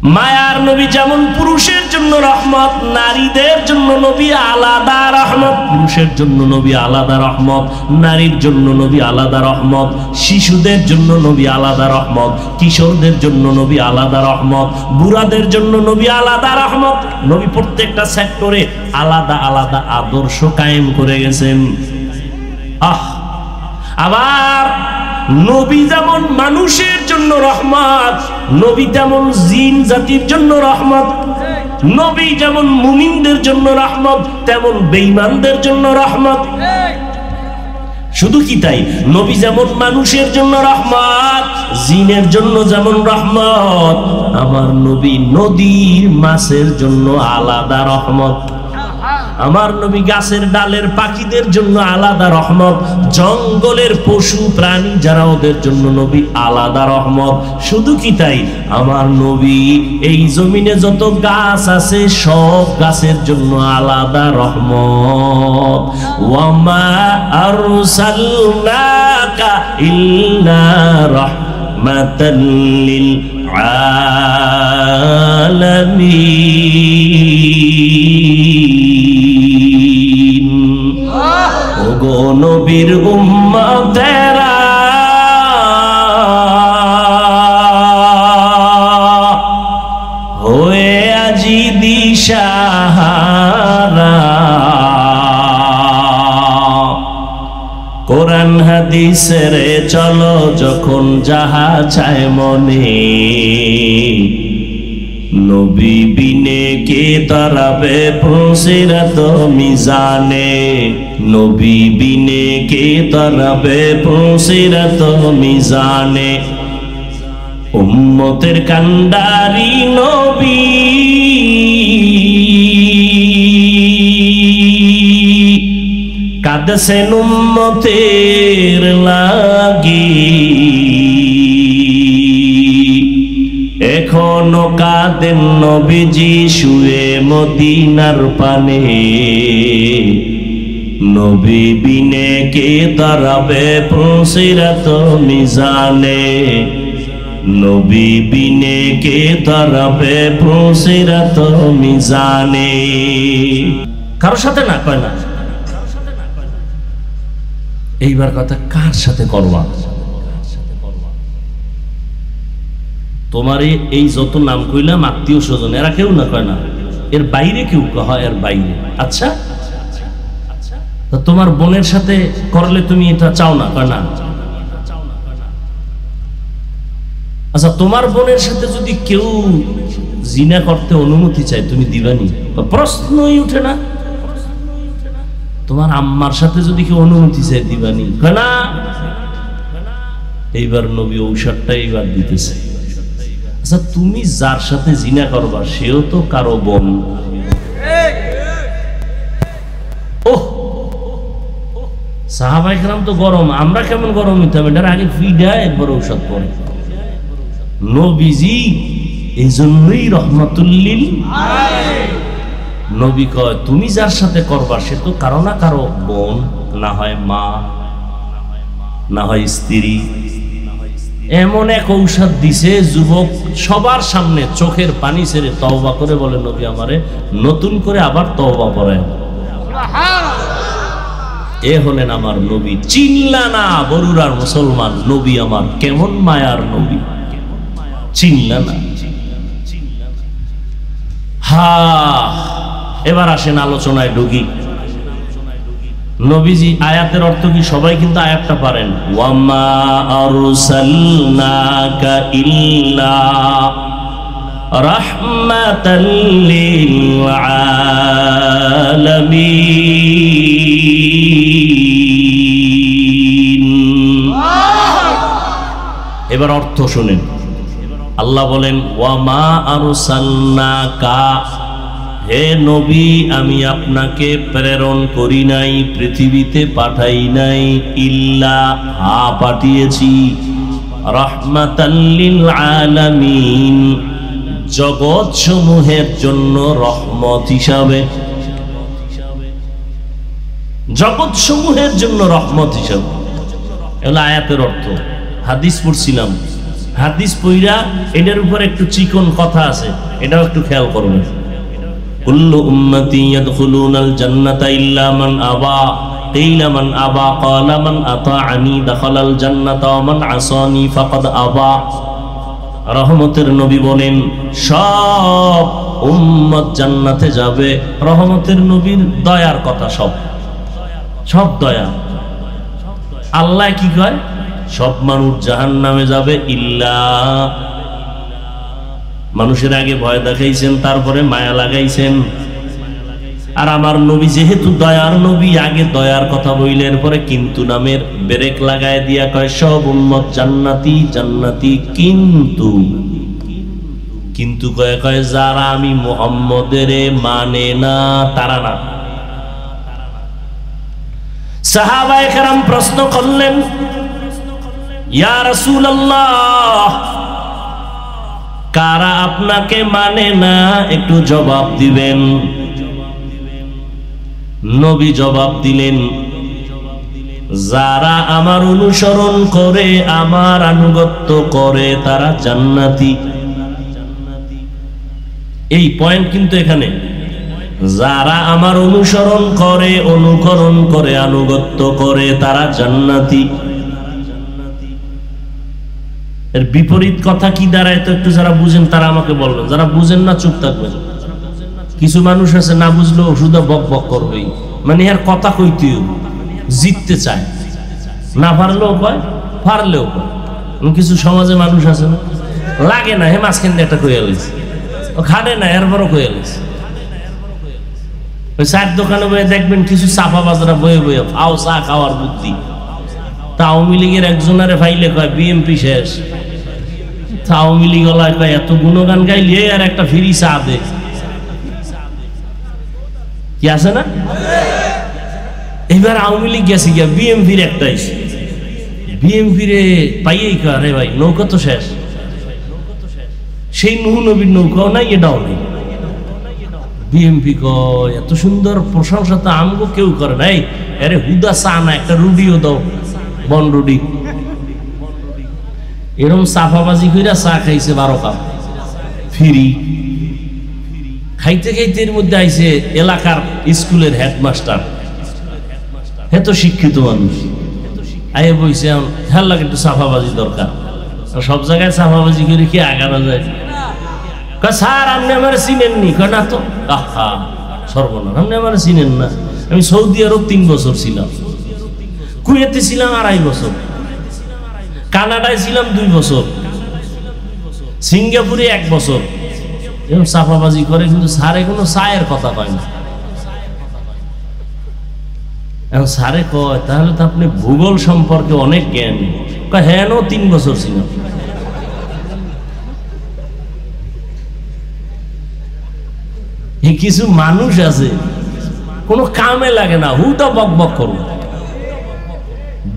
মায়ার নবী যেমন পুরুষের জন্য রহমত, নারীদের জন্য নবী আলাদা রহমত। পুরুষের জন্য নবী আলাদা রহমত, নারীর জন্য নবী আলাদা রহমত, শিশুদের জন্য নবী আলাদা রহমত, কিশোরদের জন্য নবী আলাদা রহমত, বুড়াদের জন্য নবী আলাদা রহমত। নবী প্রত্যেকটা সেক্টরে আলাদা আলাদা আদর্শ কায়েম করে গেছেন। আবার নবী যেমন মানুষের জন্য রহমত, নবী তেমন জিন জাতির জন্য রহমত। নবী যেমন মুমিনদের জন্য রহমত, তেমন বেঈমানদের জন্য রহমত। শুধু কি তাই, নবী যেমন মানুষের জন্য রহমত, জিনের জন্য যেমন রহমত, আমার নবী নদীর মাছের জন্য আলাদা রহমত। আমার নবী গাছের ডালের পাখিদের জন্য আলাদা রহমত, জঙ্গলের পশু প্রাণী যারা ওদের জন্য নবী আলাদা রহমত। শুধু কি তাই, আমার নবী এই জমিনে যত গাছ আছে সব গাছের জন্য আলাদা রহমত। ওয়ামা আরসালনাকা ইল্লা রাহমাতাল লিল আলামিন। ওগো নবীর উম্মতেরা, হয়ে আজি দিশাহারা, কোরআন হাদিসের চলো যখন যাহা চায় মনে, নবী বিনে কে তারাবে পুলসিরাত মিজানে, নবী বিনে কে তারাবে পুলসিরাত মিজানে। উম্মতের কান্ডারি নবী, কাঁদছেন উম্মতের লাগি, এখনো কাঁদেন নবীজি শুয়ে মদিনার পানে, নবী বিনে কে দাঁড়াবে পুলসিরাত মিজানে, নবী বিনে কে দাঁড়াবে পুলসিরাত মিজানে। কারোর সাথে না কয় না। এইবার কথা, কার সাথে করবা? তোমার এই যত নাম কইলাম আত্মীয় স্বজন, এরা কেউ না কয় না, এর বাইরে কেউ হয়, এর বাইরে। আচ্ছা, তোমার বোনের সাথে করলে তুমি এটা চাও না, কয় না। আচ্ছা, তোমার বোনের সাথে যদি কেউ জিনা করতে অনুমতি চায়, তুমি দিবানি? প্রশ্নই উঠে না। তোমার আম্মার সাথে যদি কেউ অনুমতি চায়, দিবানি? কয় না। এইবার নবী ঔষধটা এইবার দিতেছে। আচ্ছা, তুমি যার সাথে জিনা করবা সেও তো কারো বোন। সাহাবায়ে কেরাম তো গরম, আমরা কেমন গরম হইতাম, এটার আগে ফিডা একবার ঔষধ পড়ে। নবীজি এই জন্যই রহমাতুল্লিল আলামিন। নবী কয়, তুমি যার সাথে করবা সে তো কারো না কারো বোন, না হয় মা, না হয় স্ত্রী। এমন এক ঔষধ দিছে, যুবক সবার সামনে চোখের পানি ছেড়ে তওবা করে বলে, নবী আমারে নতুন করে আবার তওবা করেন। এ হলেন আমার নবী। চিনলা না বরুরার মুসলমান, নবী আমার কেমন মায়ার নবী, চিনলা না। এবার আসেন আলোচনায় ঢুকি। নবীজি আয়াতের অর্থ কি? সবাই কিন্তু আয়াতটা পারেন। ওয়ামা আরসালনাকা ইল্লা রাহমাতাল লিল আলামিন। এবার অর্থ শুনেন। আল্লাহ বলেন, ওয়ামা আরসালনাকা, হে নবী আমি আপনাকে প্রেরণ করি নাই, পৃথিবীতে পাঠাই নাই, ইল্লা, পাঠিয়েছি, রাহমাতাল লিল আলামিন, জগৎ সমূহের জন্য রহমত হিসাবে। জগৎ সমূহের জন্য রহমত হিসাবে, এগুলো আয়াতের অর্থ। হাদিস পড়ছিলাম, হাদিস পইরা এটার উপর একটু চিকন কথা আছে, এটাও একটু খেয়াল করবেন। কুল্লু উম্মতি ইয়াদখুলুনাল জান্নাতা ইল্লা মান আবা কিলা মান আবা ক্বালা মান আতাআনি দাখালাল জান্নাতা ওয়া মান আসানি ফাকাদ আবা। রহমতের নবী বলেন সব উম্মত জান্নাতে যাবে। রহমতের নবীর দয়ার কথা, সব দয়া। আল্লাহ কি কয়? সব মানুষ জাহান্নামে যাবে ইল্লা, মানুষের আগে ভয় দেখাইছেন, তারপরে মায়া লাগাইছেন। আর আমার নবী যেহেতু দয়ার নবী, আগে দয়ার কথা বইলেন, পরে কিন্তু নামের ব্রেক লাগায় দিয়া কয় সব উম্মত জান্নাতি জান্নাতি, কিন্তু কয় যারা আমি মুহাম্মদের মানে না তারা না। সাহাবায়ে কেরাম প্রশ্ন করলেন, ইয়া রাসূলুল্লাহ, কারা আপনাকে মানে না একটু জবাব দিবেন। নবী জবাব দিলেন, যারা আমার অনুসরণ করে, আমার আনুগত্য করে, তারা জান্নাতি। এই পয়েন্ট কিন্তু এখানে, যারা আমার অনুসরণ করে, অনুকরণ করে, আনুগত্য করে, তারা জান্নাতি। এর বিপরীত কথা কি দাঁড়ায় তো একটু যারা বুঝেন তারা আমাকে বলবেন, যারা বুঝেন না চুপ থাকবেন। কিছু মানুষ আছে না বুঝলেও শুধু বক বক করবেই, মানে এর কথা কইতেও জিততে চায়, না পারলেও কয়, পারলেও কয়। কিছু সমাজে মানুষ আছে না, লাগে না হে মাঝখান দিয়ে একটা কইয়া লইছে, ও খাটে না এরপরও কইয়া লইছে। ওই চায়ের দোকানে বয়ে দেখবেন কিছু চাপা বাজারা বয়ে বয়ে আও চা খাওয়ার বুদ্ধি। তা আওয়ামী লীগের একজনারে ফাইলে কয় বিএমপি শেষ, তা আওয়ামী লীগ গলায় কয় এত গুণগান গাইলে আর একটা ফ্রি চা দে, কি আছে না? এবার আওয়ামী লীগ গেছে গিয়া বিএমপির একটা এসে, বিএমপি রে পাইয়েই কয় রে ভাই নৌকা তো শেষ, সেই নুহ নবীর নৌকাও নাই, এটাও নেই। বিএমপি কয় এত সুন্দর প্রশংসা তো আমগো কেউ করে নাই, আরে হুদা চা না একটা রুডিও দাও, বন রুডি। এরকম চাপাবাজি কইরা চা খাইছে 12 কাপ ফ্রি। খাইতে খাইতে এর মধ্যে আইছে এলাকার স্কুলের হেডমাস্টার, হে তো শিক্ষিত মানুষ, আয়ে বইছে হ্যাঁ লাগে একটু চাপাবাজি দরকার। সব জায়গায় চাপাবাজি করে কি আগানো যায়? স্যার আপনি আমার চিনেননি? কয় না তো। আহা সর্বনাশ, আপনি আমার চিনেন না? আমি সৌদি আরব 3 বছর ছিলাম, কুয়েতে ছিলাম 2.5 বছর, কানাডায় ছিলাম 2 বছর, সিঙ্গাপুরে 1 বছর। এরকম চাপাবাজি করে, কিন্তু স্যারে কোনো চায়ের কথা কয় না। এখন স্যারে কয় তাহলে তো আপনি ভূগোল সম্পর্কে অনেক জ্ঞান। কয় হ্যাঁ 3 বছর ছিলাম। কিছু মানুষ আছে কোনো কামে লাগে না, হুটা বক বক করবে,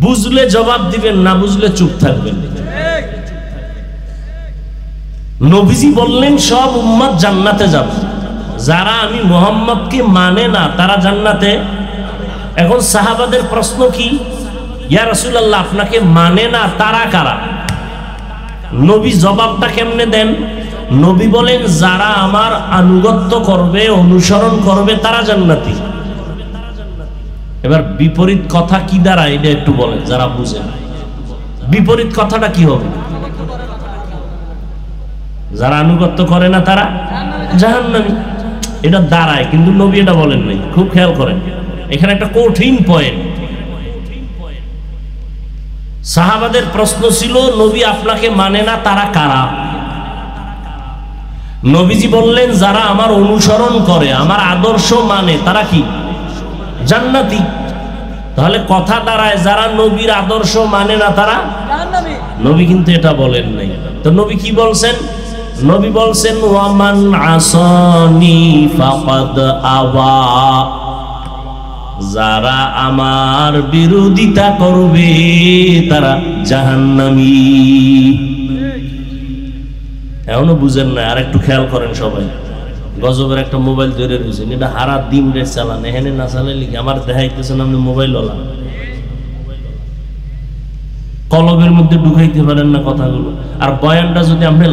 বুঝলে জবাব দিবেন, না বুঝলে চুপ থাকবেন। নবীজি বললেন সব উম্মত জান্নাতে যাবে, যারা আমি মুহাম্মদকে মানে না তারা জান্নাতে। এখন সাহাবাদের প্রশ্ন কি, ইয়া রাসূলুল্লাহ আপনাকে মানে না তারা কারা? নবী জবাবটা কেমনে দেন? নবী বলেন যারা আমার আনুগত্য করবে, অনুসরণ করবে, তারা জান্নাতি। এবার বিপরীত কথা কি দাঁড়ায় এটা একটু বলেন যারা বুঝেন। বিপরীত কথাটা কি হবে? যারা আনুগত্য করে না তারা জাহান্নামী, এটা দাঁড়ায়, কিন্তু নবী এটা বলেন নাই। খুব খেয়াল করেন, এখানে একটা কঠিন পয়েন্ট। সাহাবাদের প্রশ্ন ছিল নবী আপনাকে মানে না তারা কারা? নবীজি বললেন যারা আমার অনুসরণ করে, আমার আদর্শ মানে, তারা কি জান্নাতি। তাহলে কথা দাঁড়ায় যারা নবীর আদর্শ মানে না তারা জাহান্নামী। নবী কিন্তু এটা বলেন নাই। তো নবী কি বলছেন? নবী বলছেন ওয়ামান আসানি ফাকাদ আবা, যারা আমার বিরোধিতা করবে তারা জাহান্নামী। এখনো বুঝেন না? আর একটু খেয়াল করেন সবাই। গজবের একটা মোবাইল ধরে রয়েছেন, এটা হারা দিন রে চালান, এখানে না চালাইলে কি আমার দেখাইতেছেন আপনি মোবাইল ওলা। কলবের মধ্যে ঢুকাইতে পারেন না কথাগুলো। আর বয়ানটা যদি আপনি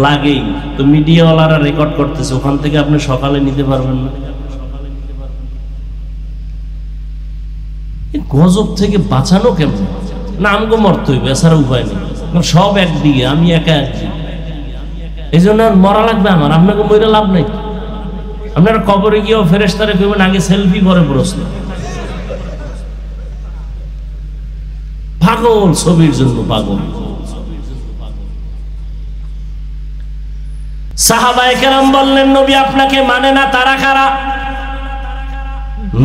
লাগেই, তো মিডিয়াওয়ালারা রেকর্ড করতেছে, ওখান থেকে আপনি সকালে নিতে পারবেন না। গজব থেকে বাঁচানো কেমন? না আমগো মরতে হইবে, এছাড়া উপায় নেই। সব একদিকে, আমি একা একদিকে, এই জন্য আর মরা লাগবে আমার। আপনাকে মরে লাভ নাই। আপনারা কবরে গিয়েও ফেরেশতারে কইবেন আগে সেলফি পরে প্রশ্ন। পাগল, ছবির জন্য পাগল। সাহাবায়ে কেরাম বললেন, নবী আপনাকে মানে না, তারা কারা?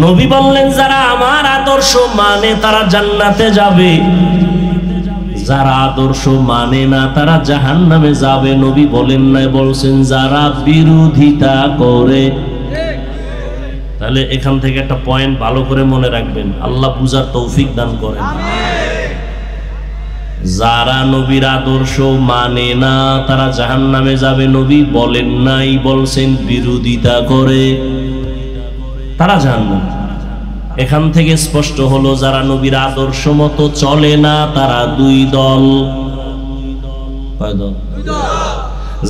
নবী বললেন, যারা আমার আদর্শ মানে তারা জান্নাতে যাবে, যারা আদর্শ মানে না তারা জাহান্নামে যাবে। নবী বলেন না, বলছেন যারা বিরোধিতা করে। তাহলে এখান থেকে একটা পয়েন্ট ভালো করে মনে রাখবেন, আল্লাহ বুঝার তৌফিক দান করেন। যারা নবীর আদর্শ মানে না তারা জাহান্নামে যাবে। নবী বলেন নাই, বলছেন বিরোধিতা করে তারা জাহান্নামে। এখান থেকে স্পষ্ট হলো, যারা নবীর আদর্শ মতো চলে না তারা দুই দল। কয় দল?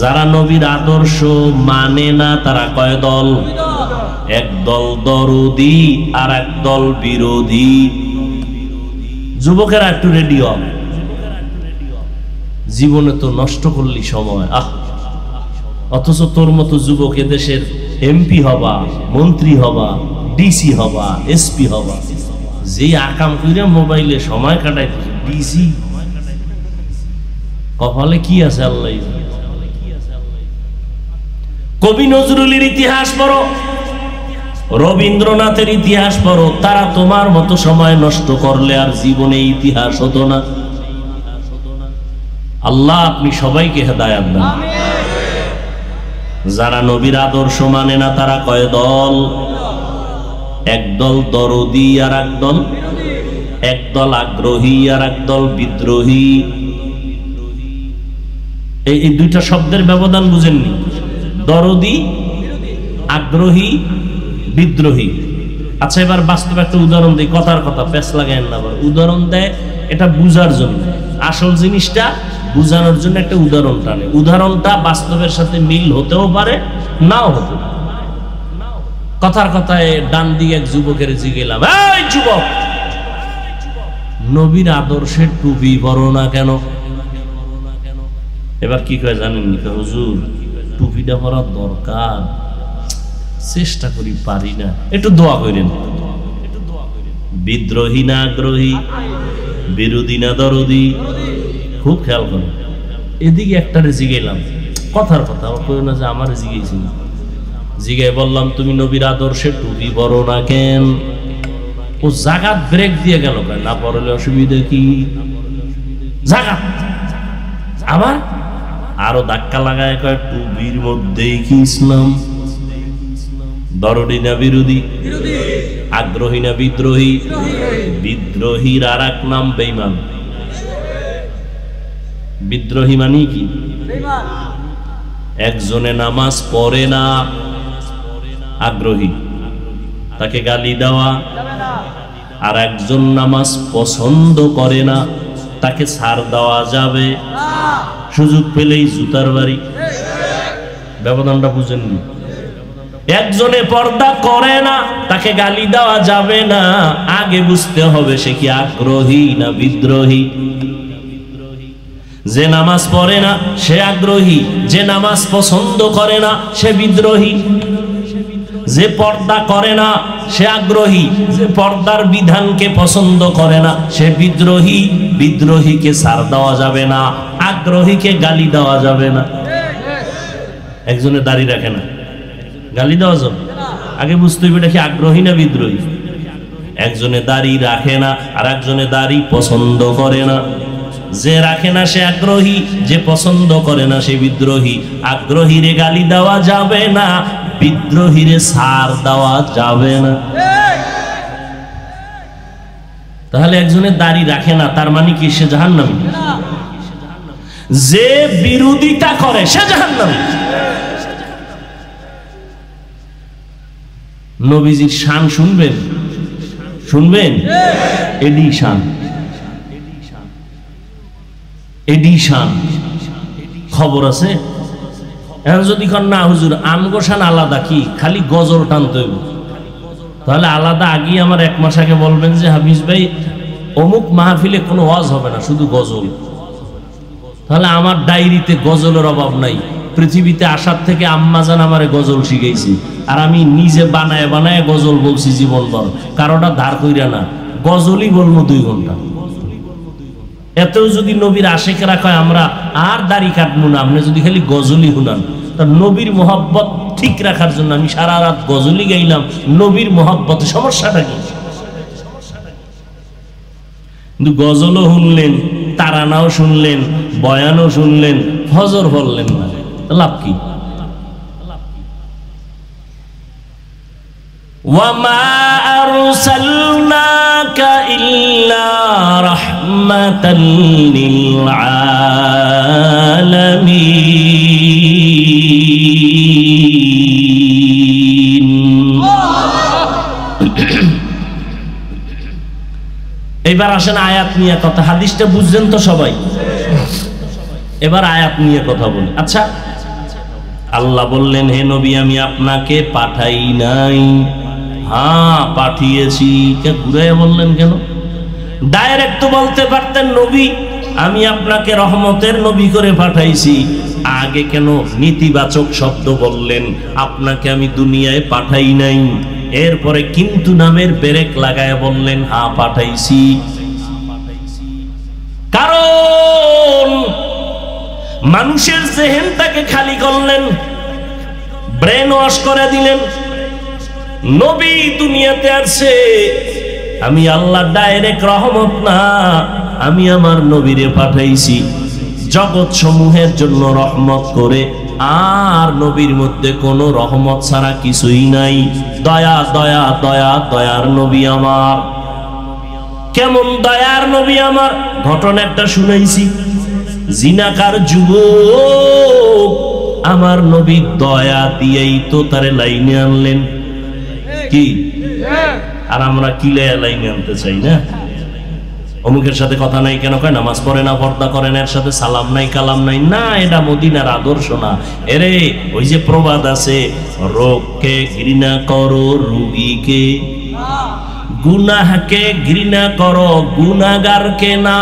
যারা নবীর আদর্শ মানে না তারা কয় দল? এক দল দরদি আর এক দল বিরোধী। যুবকেরা একটু রেডি হও, জীবনে তো নষ্ট করলি সময়। অথচ তোর মতো যুবক এদেশের এমপি হবা, মন্ত্রী হবা, ডিসি হবা, এসপি হবা, যে আকাম কইরা মোবাইলে সময় কাটাইতেছে। ডিসি কপালে কি আছে আল্লাহ। কবি নজরুলের ইতিহাস পড়ো, রবীন্দ্রনাথের ইতিহাস পড়ো, তারা তোমার মতো সময় নষ্ট করলে আর জীবনে ইতিহাস হতো না। আল্লাহ আপনি সবাইকে হেদায়েত দান। যারা নবীর আদর্শ মানে না তারা কয় দল? এক দল দরদি আর এক দল, এক দল আগ্রহী আর এক দল বিদ্রোহী। এই দুইটা শব্দের ব্যবধান বুঝেননি? দরদি, আগ্রহী, বিদ্রোহী। আচ্ছা এবার বাস্তবে একটা উদাহরণ দিই, কথার কথা পেছ লাগায়েন না। আবার উদাহরণ দেয় এটা বুঝার জন্য, আসল জিনিসটা বুঝানোর জন্য একটা উদাহরণ টানে। উদাহরণটা বাস্তবের সাথে মিল হতেও পারে, নাও হতে পারে। কথার কথায় ডান দিকে এক যুবকের জিগেলাম, এই যুবক, নবীর আদর্শের টুপি পরো না কেন? এবার কি কয় জানেন? হুজুর টুপিটা পরার দরকার, চেষ্টা করি পারি না, একটু দোয়া করেন। বিদ্রোহী না আগ্রহী, বিরোধী না দরদি, খুব খেয়াল করেন। এদিকে একটারে জিগেলাম, কথার কথা কই না যে আমার জিগেছিল, জিগাই বললাম তুমি নবীর আদর্শে টুপি পরো না কেন? ও জাগাত ব্রেক দিয়ে গেল, না পরলে অসুবিধা কি? জাগাত আবার আরো ধাক্কা লাগায় কয় টুপির মধ্যেই কি ইসলাম? দরদি না বিরোধী, আগ্রহী না বিদ্রোহী? বিদ্রোহীর আর এক নাম বেঈমান। বিদ্রোহী মানে কি? একজনে নামাজ পড়ে না, আগ্রহী, তাকে গালি দেওয়া। আর একজন নামাজ পছন্দ করে না, তাকে ছাড় দেওয়া যাবে, সুযোগ পেলেই জুতার বাড়ি। ব্যবধানটা বুঝেননি? একজনে পর্দা করে না, তাকে গালি দেওয়া যাবে না, আগে বুঝতে হবে সে কি আগ্রহী না বিদ্রোহী। যে নামাজ পড়ে না সে আগ্রহী, যে নামাজ পছন্দ করে না সে বিদ্রোহী। যে পর্দা করে না সে আগ্রহী, যে পর্দার বিধানকে পছন্দ করে না সে বিদ্রোহী। বিদ্রোহীকে ছাড় দেওয়া যাবে না, আগ্রহীকে গালি দেওয়া যাবে না। একজনে দাড়ি রাখে না, গালি দেওয়া যাবে, আগে বুঝতে হবে এটা কি আগ্রহী না বিদ্রোহী। একজনে দাড়ি রাখে না আর একজনে দাড়ি পছন্দ করে না। যে রাখে না সে আগ্রহী, যে পছন্দ করে না সে বিদ্রোহী। আগ্রহীরে গালি দেওয়া যাবে না, বিদ্রোহীরে ছাড় দেওয়া যাবে না। তাহলে একজনে দাড়ি রাখে না তার মানে কি সে জাহান্নামী? যে বিরোধিতা করে সে জাহান্নামী। নবীজির শান শুনবেন, শুনবেন? এডি শান। এডিশন খবর আছে। এখন যদি কন না হুজুর আমগো শান আলাদা, কি খালি গজল টানতে হইব, তাহলে আলাদা আগেই আমার 1 মাস আগে বলবেন যে হাফিজ ভাই অমুক মাহফিলে কোনো ওয়াজ হবে না, শুধু গজল। তাহলে আমার ডায়েরিতে গজলের অভাব নাই। পৃথিবীতে আসার থেকে আম্মাজান আমারে গজল শিখাইছি, আর আমি নিজে বানায় বানায় গজল বলছি জীবনভর, কারোটা ধার কইরা না, গজলই বলবো 2 ঘন্টা। এতেও যদি নবীর আশিকেরা কয় আমরা আর দাড়ি কাটবো না, আপনি যদি খালি গজলই শুনান, তা নবীর মোহাব্বত ঠিক রাখার জন্য আমি সারা রাত গজলই গাইলাম, নবীর মোহাব্বতে সমস্যাটা কি? কিন্তু গজলও শুনলেন, তারানাও শুনলেন, বয়ানও শুনলেন, ফজর পড়লেন না, লাভ কি? ওয়ামা আরসালনাকা ইল্লা রাহমাতাল লিল আলামিন। এবার আসেন আয়াত নিয়ে কথা। হাদিসটা বুঝছেন তো সবাই? এবার আয়াত নিয়ে কথা বলি। আচ্ছা, আল্লাহ বললেন হে নবী আমি আপনাকে পাঠাই নাই। হ্যাঁ পাঠিয়েছি। ঘুরে বললেন কেন? ডাইরেক্ট তো বলতে পারতেন নবী আমি আপনাকে রহমতের নবী করে পাঠাইছি। আগে কেন নেতিবাচক শব্দ বললেন? আপনাকে আমি দুনিয়ায় পাঠাই নাই। এরপরে কিন্তু নামের ব্রেক লাগায় বললেন হ্যাঁ পাঠাইছি। কারণ মানুষের জেহেনটাকে খালি করলেন, ব্রেন ওয়াশ করে দিলেন। নবী দুনিয়াতে আসছে, আমি আল্লাহ ডাইরেক্ট রহমত না, আমি আমার নবীরে পাঠাইছি জগৎ সমূহের জন্য রহমত করে। আর নবীর মধ্যে কোনো রহমত ছাড়া কিছুই নাই। দয়া দয়া দয়া দয়ার নবী আমার। কেমন দয়ার নবী আমার? ঘটনা একটা শুনাইছি। জিনাকার যুবক আমার নবী দয়া দিয়েই তো তারে লাইনে আনলেন। কি আর আমরা কিলে লাইনে আনতে চাই না? অমুকের সাথে কথা নাই কেন কয়? নামাজ পড়ে না, পর্দা করে না, এর সাথে সালাম নাই কালাম নাই। না, এটা মদিনার আদর্শ না। এরে ওই যে প্রবাদ আছে, রোগকে ঘৃণা করো রোগীকে, গুনাহকে ঘৃণা করো গুনাহগারকে না।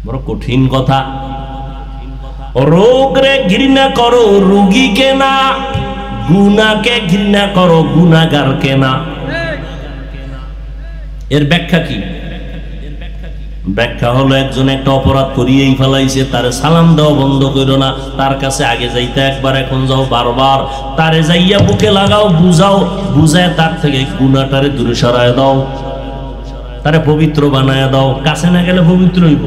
বড় কঠিন কথা। রোগ রে ঘৃণা করো রোগীকে না, গুনাহকে ঘৃণা করো গুনাহগারকে না। এর ব্যাখ্যা কি? ব্যাখ্যা হলো একজন একটা অপরাধ করিয়েই ফেলাইছে, তারে সালাম দেওয়া বন্ধ করো না। তার কাছে আগে যাইতে একবার, এখন যাও বারবার। তারে যাইয়া বুকে লাগাও, বুঝাও, বুঝায় তার থেকে গুনাহটারে দূরে সরায় দাও, তারে পবিত্র বানায় দাও। কাছে না গেলে পবিত্র হইব।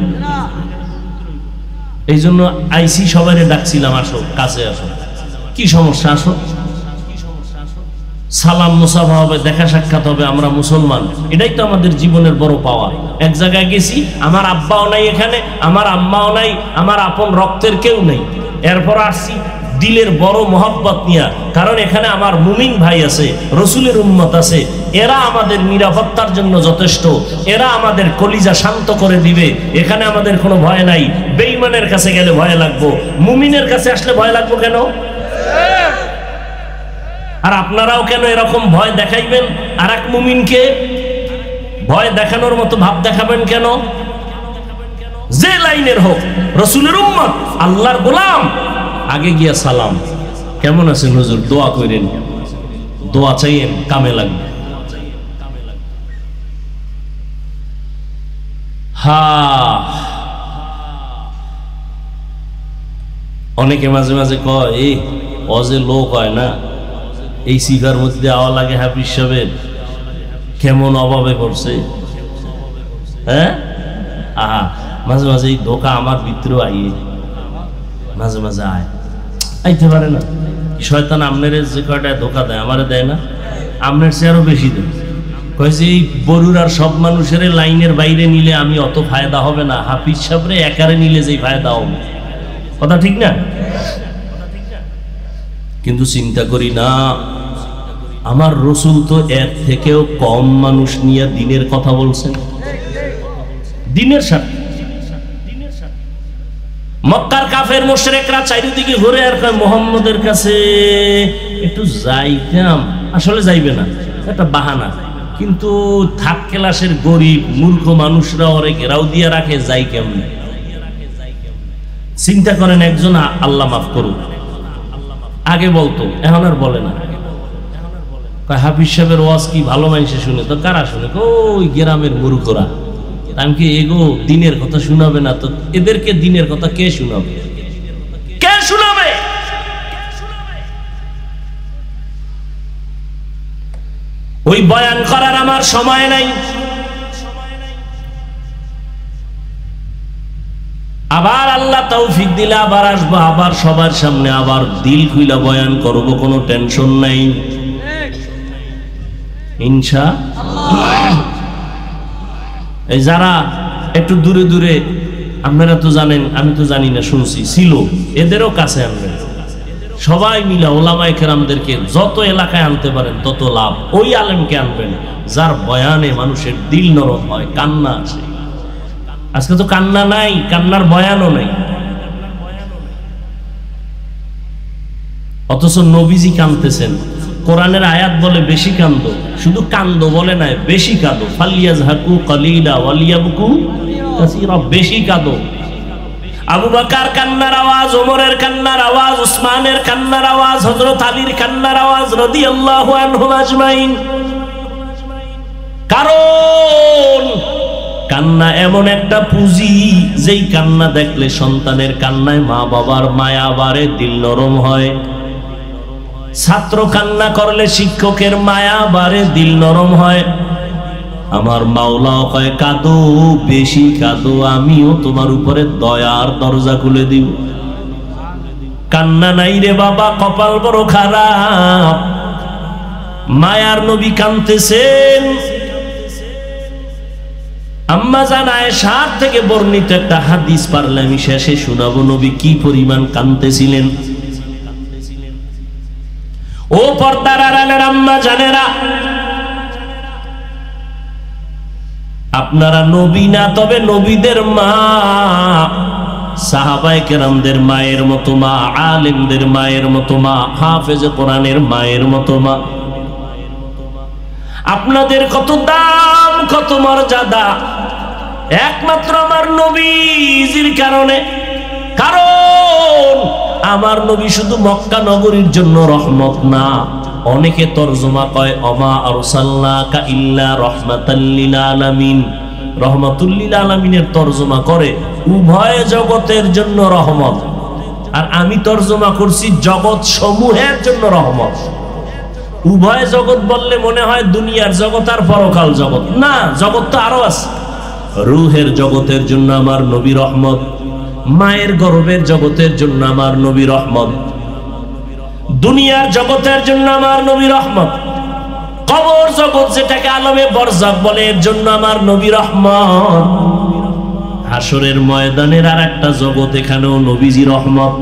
এই জন্য আইসি সবাই ডাকছিলাম, আসো কাছে আসো, কি সমস্যা আসো। সালাম মুসাফা হবে, দেখা সাক্ষাৎ হবে। আমরা মুসলমান, এটাই তো আমাদের জীবনের বড় পাওয়া। এক জায়গায় গেছি, আমার আব্বাও নাই এখানে, আমার আম্মাও নাই, আমার আপন রক্তের কেউ নেই। এরপর আসছি দিলের বড় মহব্বত নিয়া, কারণ এখানে আমার মুমিন ভাই আছে, রসুলের উম্মত আছে। এরা আমাদের নিরাপত্তার জন্য যথেষ্ট, এরা আমাদের কলিজা শান্ত করে দিবে। এখানে আমাদের কোনো ভয় নাই। বেঈমানের কাছে গেলে ভয় লাগবো, মুমিনের কাছে আসলে ভয় লাগবো কেন? আর আপনারাও কেন এরকম ভয় দেখাইবেন? আর এক মুমিনকে ভয় দেখানোর মতো ভাব দেখাবেন কেন? যে লাইনের হোক, রসুলের উম্মত, আল্লাহর গোলাম, আগে গিয়া সালাম, কেমন আছেন হুজুর, দোয়া করেন, দোয়া চাইয়েন, কামে লাগবে। অনেকে মাঝে মাঝে কয় এই অজে লোক হয় না, এই সিগার মধ্যে আওয়া লাগে হাফিজ সাহেবের, কেমন অভাবে পড়ছে। হ্যাঁ, আহা, মাঝে মাঝে এই ধোকা আমার ভিতরেও আইয়ে, মাঝে মাঝে আইতে পারে না। শয়তান আমনের যে কয়টা ধোকা দেয় আমারে দেয় না, আমনের চেয়ে আরো বেশি দেয়। কয়েছে এই বরুর আর সব মানুষের লাইনের বাইরে নিলে আমি অত ফায়দা হবে না, হাফিজ সাহেবরে একারে নিলে যেই ফায়দা হবে। কথা ঠিক না? কিন্তু চিন্তা করি না, আমার রসুল তো এর থেকেও কম মানুষ নিয়ে দিনের কথা বলছেন। দিনের স্বার্থে। মক্কার কাফের মুশরিকরা চারিদিকে ঘুরে আর কয় মুহাম্মদের কাছে একটু যাইতাম, আসলে যাইবে না, একটা বাহানা। কিন্তু থার্ড ক্লাসের গরিব মূর্খ মানুষরা ওরে ঘেরাও দিয়ে রাখে, যাই কেমনে? চিন্তা করেন, একজন আল্লাহ মাফ করুক, আগে বলতো, এখন আর বলে না। হাফিজ সাহেবের ওয়াজ কি ভালো মানুষে শুনে? তো কারা শুনে? ওই গ্রামের মূর্খরা। আমি কি এগো দিনের কথা শোনাবে না? তো এদেরকে দিনের কথা কে শোনাবে? কে শোনাবে? ওই বয়ান করার আমার সময় নাই। আবার আল্লাহ তৌফিক দিলে আবার আসবো, আবার সবার সামনে আবার দিল খুইলা বয়ান করব, কোনো টেনশন নাই ইনশাআল্লাহ। এই যারা একটু দূরে দূরে, আপনারা তো জানেন, আমি তো জানি না, শুনছি ছিল, এদেরও কাছে আনবেন। সবাই মিলা ওলামায়ে কেরামদেরকে যত এলাকায় আনতে পারেন তত লাভ। ওই আলেমকে আনবেন যার বয়ানে মানুষের দিল নরম হয়, কান্না আছে। আজকে তো কান্না নাই, কান্নার বয়ানও নাই। অথচ নবীজি কাঁদতেছেন। কোরআনের আয়াত বলে বেশি কান্দো, শুধু কান্দো বলে নাই, বেশি কাঁদো। ফালিয়াজহাকু কালিলা ওয়ালিয়াবকু কাসীরা, বেশি কাঁদো। আবু বকর কান্নার আওয়াজ, ওমরের কান্নার আওয়াজ, উসমানের কান্নার আওয়াজ, হযরত আলীর কান্নার আওয়াজ রাদিয়াল্লাহু আনহুম আজমাইন। কারণ কান্না এমন একটা পুঁজি, যেই কান্না দেখলে সন্তানের কান্নায় মা বাবার মায়া বাড়ে, দিল নরম হয়। ছাত্র কান্না করলে শিক্ষকের মায়া বাড়ে, দিল নরম হয়। আমার মাওলা কয়, কাঁদো, বেশি কাঁদো, আমিও তোমার উপরে দয়ার দরজা খুলে দিব। কান্না নাই রে বাবা, কপাল বড় খারাপ। মায়ার নবী কাঁদতেছেন। আম্মা জান আয়েশার থেকে বর্ণিত একটা হাদিস পারলে আমি শেষে শোনাবো, নবী কি পরিমাণ কাঁদতেছিলেন। ও পর্দার আড়ালের আম্মা জানেরা, আপনারা নবী না, তবে নবীদের মা, সাহাবায়ে কেরামদের মায়ের মতো মা, আলেমদের মায়ের মতো মা, হাফেজে কোরআনের মায়ের মতো মা। আপনাদের কত দাম, কত মর্যাদা, একমাত্র আমার নবীজির কারণে। কারণ আমার নবী শুধু মক্কা নগরীর জন্য রহমত না। অনেকে তরজমা কয় অমা আরসালনাকা ইল্লা রাহমাতাল লিল আলামিন। রহমাতুল লিল আলামিনের তরজমা করে উভয় জগতের জন্য রহমত, আর আমি তরজমা করছি জগৎ সমূহের জন্য রহমত। উভয় জগৎ বললে মনে হয় দুনিয়ার জগৎ আর পরকাল জগৎ না, জগৎ তো আরো আছে। রূহের জগতের জন্য আমার নবী রহমত, মায়ের গর্ভের জগতের জন্য আমার নবী রহমত, দুনিয়ার জগতের জন্য আমার নবী রহমত, কবর জগৎ যেটাকে আলমে বরজাখ বলে এর জন্য আমার নবী রহমত, হাসরের ময়দানের আর একটা জগৎ, এখানেও নবীজি রহমত,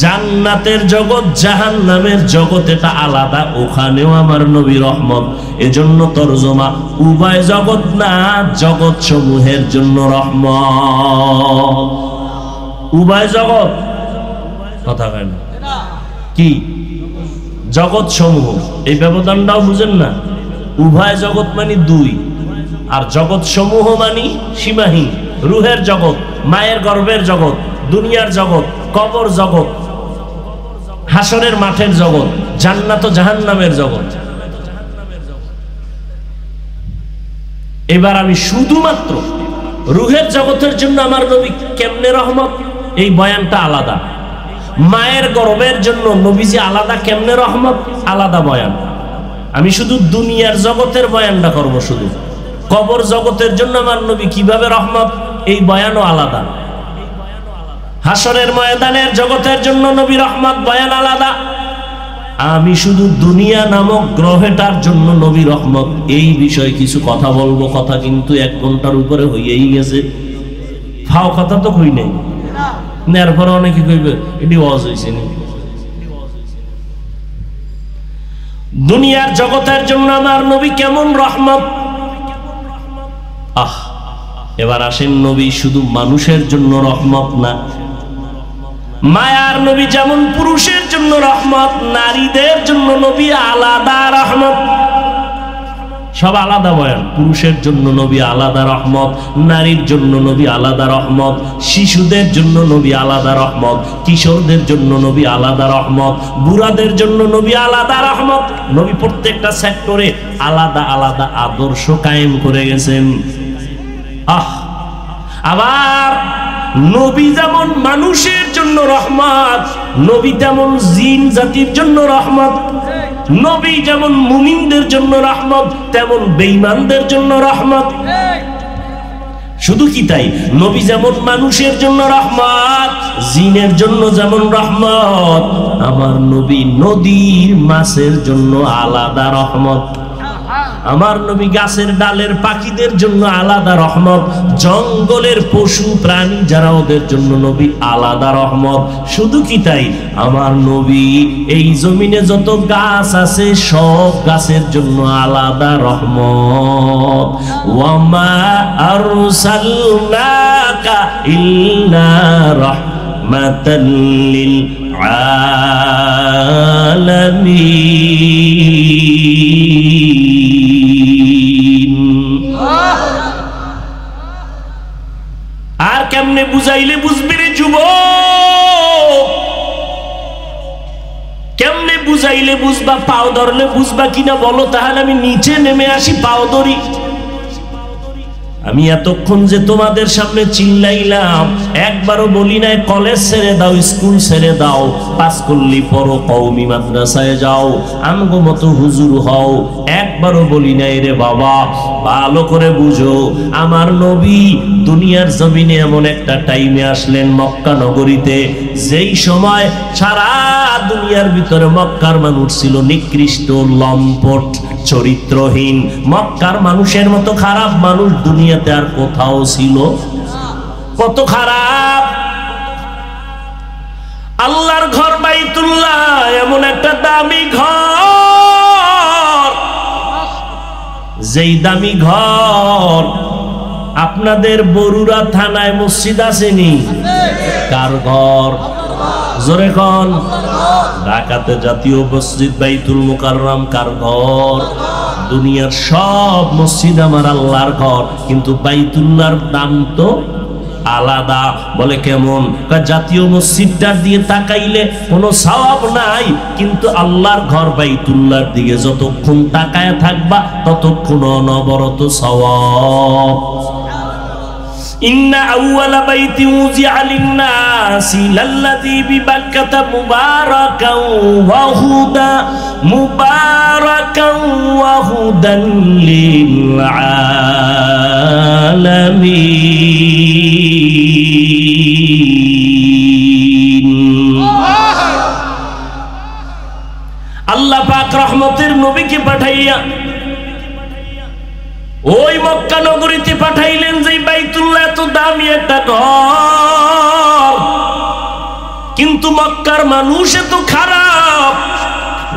জান্নাতের জগৎ জাহান্নামের জগৎ এটা আলাদা, ওখানেও আমার নবী রহমত। এজন্য তরজমা উভয় জগৎ না, জগৎ সমূহের জন্য রহমত। উভয় জগৎ কথা হয় না কি? জগৎ সমূহ, এই ব্যবধানটাও বুঝেন না। উভয় জগৎ মানে দুই, আর জগৎ সমূহ মানে সীমাহীন। রুহের জগৎ, মায়ের গর্ভের জগৎ, দুনিয়ার জগৎ, কবর জগৎ, হাসরের মাঠের জগৎ, জান্নাত ও জাহান্নামের জগৎ। এবার আমি শুধুমাত্র রুহের জগতের জন্য আমার নবী কেমনে রহমত, এই বয়ানটা আলাদা। মায়ের গর্ভের জন্য নবীজি আলাদা, কেমনে রহমত আলাদা বয়ান। আমি শুধু দুনিয়ার জগতের বয়ানটা করব, শুধু কবর জগতের জন্য আমার নবী কিভাবে রহমত, এই বয়ানও আলাদা। হাসরের ময়দানের জগতের জন্য নবী রহমত, বয়ান আলাদা। আমি শুধু দুনিয়া নামক গ্রহটার জন্য নবী রহমত, এই বিষয়ে কিছু কথা বলবো। কথা কিন্তু 1 ঘন্টার উপরে হইয়াই গেছে। ফাও কথা তো কই নাই, এরপরে অনেকে কইবে এটি ওয়াজ হইছে নি। দুনিয়ার জগতের জন্য আমার নবী কেমন রহমত। এবার আসেন, নবী শুধু মানুষের জন্য রহমত না, মায়ার নবী যেমন পুরুষের জন্য রহমত, নারীদের জন্য নবী আলাদা রহমত। সব আলাদা বয়ান। পুরুষের জন্য নবী আলাদা রহমত, নারীর জন্য নবী আলাদা রহমত, শিশুদের জন্য নবী আলাদা রহমত, কিশোরদের জন্য নবী আলাদা রহমত, বুড়াদের জন্য নবী আলাদা রহমত। নবী প্রত্যেকটা সেক্টরে আলাদা আলাদা আদর্শ কায়েম করে গেছেন। আবার নবী যেমন মানুষের জন্য রহমত, নবী তেমন জিন জাতির জন্য রহমত। নবী যেমন মুমিনদের জন্য রহমত, তেমন বেঈমানদের জন্য রহমত। শুধু কি তাই, নবী যেমন মানুষের জন্য রহমত, জিনের জন্য যেমন রহমত, আমার নবী নদীর মাছের জন্য আলাদা রহমত। আমার নবী গাছের ডালের পাখিদের জন্য আলাদা রহমত, জঙ্গলের পশু প্রাণী যারা ওদের জন্য নবী আলাদা রহমত। শুধু কি তাই, আমার নবী এই জমিনে যত গাছ আছে সব গাছের জন্য আলাদা রহমত। ওয়ামা আরসালনাকা ইল্লা রাহমাতাল লিল আলামিন। আর কেমনে বুঝাইলে বুঝবি রে যুবক? কেমনে বুঝাইলে বুঝবা? পাও ধরলে বুঝবা কিনা বলো? তাহলে আমি নিচে নেমে আসি, পাও ধরি। আমি এতক্ষণ যে তোমাদের সামনে চিল্লাইলাম, একবারও বলি নাই কলেজ ছেড়ে দাও, স্কুল ছেড়ে দাও, পাস করলি পড়ো, কওমি মাদ্রাসায় যাও, আমগো মতো হুজুর হও। একবারও বলি নাই রে বাবা। ভালো করে বুঝো, আমার নবী দুনিয়ার জমিনে এমন একটা টাইমে আসলেন মক্কা নগরীতে, যেই সময় সারা দুনিয়ার ভিতরে মক্কার মানুষ ছিল নিকৃষ্ট, লম্পট, চরিত্রহীন। মক্কার মানুষের মতো খারাপ মানুষ দুনিয়াতে আর কোথাও ছিল? কত খারাপ! আল্লাহর ঘর বাইতুল্লাহ এমন একটা দামি ঘর, যেই দামি ঘর আপনাদের বরুড়া থানায় মসজিদ আসেনি? কার ঘর? জোরে কোন? ঢাকাতে জাতীয় মসজিদ বাইতুল মুকাররম কার ঘর? দুনিয়ার সব মসজিদ আমার আল্লাহর ঘর, কিন্তু বাইতুল্লাহর দাম তো আলাদা। বলে কেমন? জাতীয় মসজিদটার দিয়ে তাকাইলে কোনো সওয়াব নাই, কিন্তু আল্লাহর ঘর বাইতুল্লাহর দিকে যতক্ষণ তাকায় থাকবা ততক্ষণ অনবরত সওয়াব। ইন্না আউওয়ালা বাইতি উযিআ লিন-নাসি লাল্লাযী বিবাক্কাতা মুবারাকাও ওয়া হুদা মুবারাকাও ওয়া হুদান লিল আলামিন। আল্লাহ পাক রহমতের নবীকে পাঠাইয়া ওই মক্কা নগরীতে পাঠাইলেন, যে বাইতুল্লাহ এত দামি একটা ঘর, কিন্তু মক্কার মানুষ এত খারাপ,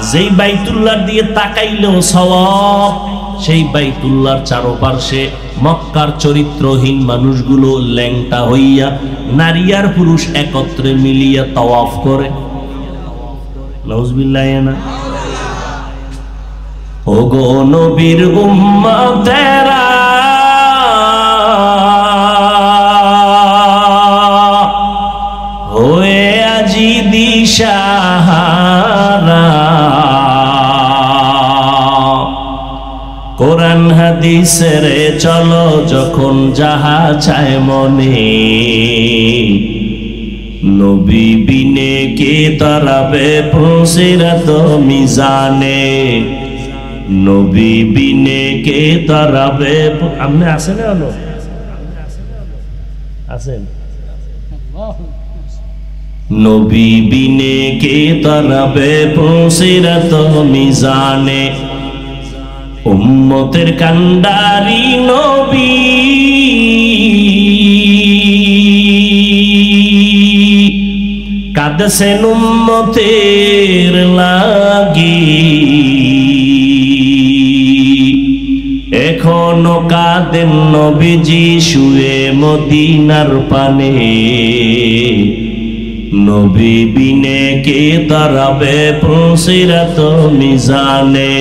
যেই বাইতুল্লাহর দিয়ে তাকাইলেও সওয়াব। সেই বাইতুল্লাহর চারপাশে মক্কার চরিত্রহীন মানুষগুলো ল্যাংটা হইয়া নারী আর পুরুষ একত্রে মিলিয়া তাওয়াফ করে। নাউজুবিল্লাহ। না ওগো নবীর উম্মতেরা, হয়ে আজি দিশাহারা, কোরআন হাদিসের চলো যখন যাহা চায় মনে, নবী বিনে কে তারাবে পুসিরাত মিজানে, নবী বিনে কে তারাবে। আপনি আছেন? হলো আছেন? নবী বিনে কে তারাবে পুসিরাত মিজানে, উম্মতের কান্ডারি নবী, কাঁদছেন উম্মতের লাগি। এখনো কাঁদেন নবীজি শুয়ে মদিনার পানে, নবী বিনে কে দাঁড়াবে পুলসিরাত মিজানে,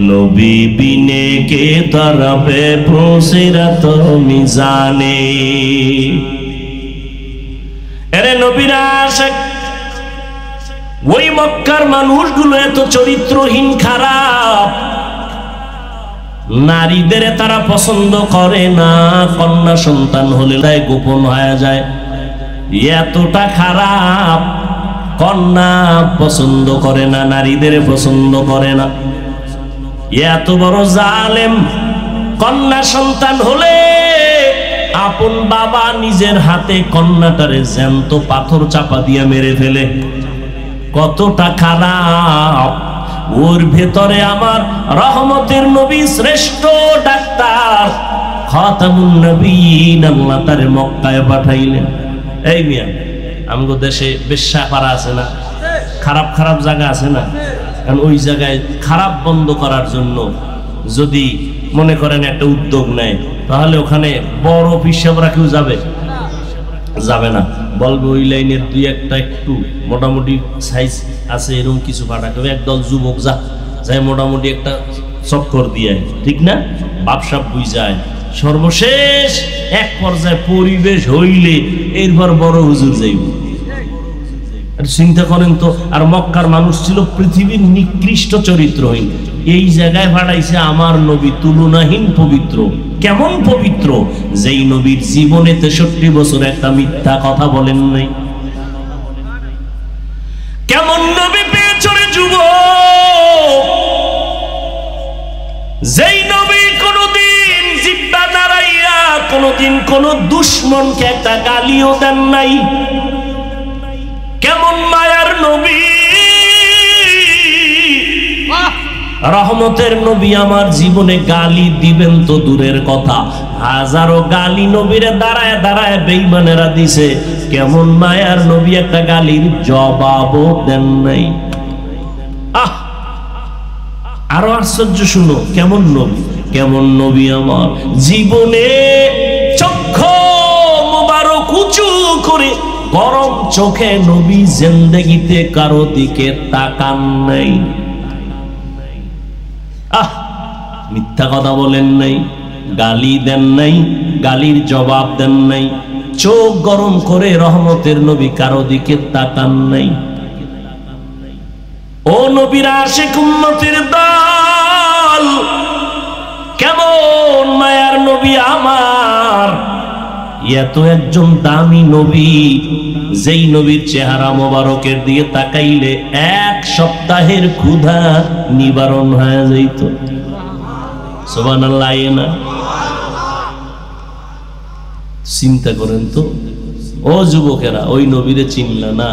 নবী বিনে কে দাঁড়াবে পুলসিরাত মিজানে। এরে নবীর আশিক, ওই মক্কার মানুষগুলো এত চরিত্রহীন খারাপ, নারীদের তারা পছন্দ করে না, কন্যা সন্তান হলে তাই গোপন হয়ে যায়। এতটা খারাপ, কন্যা পছন্দ করে না, নারীদের পছন্দ করে না। এত বড় জালেম, কন্যা সন্তান হলে আপন বাবা নিজের হাতে কন্যাটারে জ্যান্ত পাথর চাপা দিয়ে মেরে ফেলে। কতটা খারাপ। ওর ভেতরে আমার রহমতের নবী, শ্রেষ্ঠ ডাক্তার খাতামুন নবীন, আল্লাহ তারে মক্কায় পাঠাইলেন। এই মিয়া, আমগো দেশে বেশ্যাপাড়া আছে না, খারাপ খারাপ জায়গা আছে না, কারণ ওই জায়গায় খারাপ বন্ধ করার জন্য যদি মনে করেন একটা উদ্যোগ নেয়, তাহলে ওখানে বড় পিসাবরা কেউ যাবে যাবে না, বলবে ওই লাইনের দুই একটা একটু মোটামুটি সাইজ আছে এরকম কিছু পাঠাকে, একদল যুবক যাই মোটামুটি একটা চক্কর দিয়ে, ঠিক না, বাপসাপ বুঝ যায়। সর্বশেষ এক পর্যায়ে পরিবেশ হইলে এরপর বড় হুজুর যাইব। চিন্তা করেন তো। আর মক্কার মানুষ ছিল পৃথিবীর নিকৃষ্ট চরিত্রহীন, এই জায়গায় পাঠাইছে আমার নবী তুলনাহীন পবিত্র। কেমন পবিত্র? যেই নবীর জীবনে 63 বছর একটা মিথ্যা কথা বলেন নাই। কেমন নবী পেয়েছ রে যুবক, যেই নবী কোনদিন জিহ্বা নাড়াইয়া কোনদিন কোন দুশমনকে একটা গালিও দেন নাই। কেমন মায়ার নবী, রহমতের নবী। আমার জীবনে গালি দিবেন তো দূরের কথা, হাজারো গালি নবীরে দাঁড়ায় দাঁড়ায় বেঈমানেরা দিছে। কেমন মায়ার নবী, একটা গালির জবাবও দেন নাই। আরো আশ্চর্য শুনো, কেমন নবী, কেমন নবী আমার জীবনে চক্ষু মোবারক উঁচু করে গরম চোখে নবী জিন্দেগিতে কারো দিকে তাকান নাই। মিথ্যা কথা বলেন নাই, গালি দেন নাই, গালির জবাব দেন নাই, চোখ গরম করে রহমতের নবী কারো দিকে তাকান নাই। ও নবীর আশিক উম্মতের দল, কেমন মায়ার নবী আমার। এত একজন দামি নবী, যেই নবীর চেহারা মোবারকের দিকে তাকাইলে এক সপ্তাহের ক্ষুধা নিবারণ হয়ে যাইত। সুবহানাল্লাহ। না চিন্তা করেন তো, ও যুবকেরা, ওই নবীরে চিনলা না?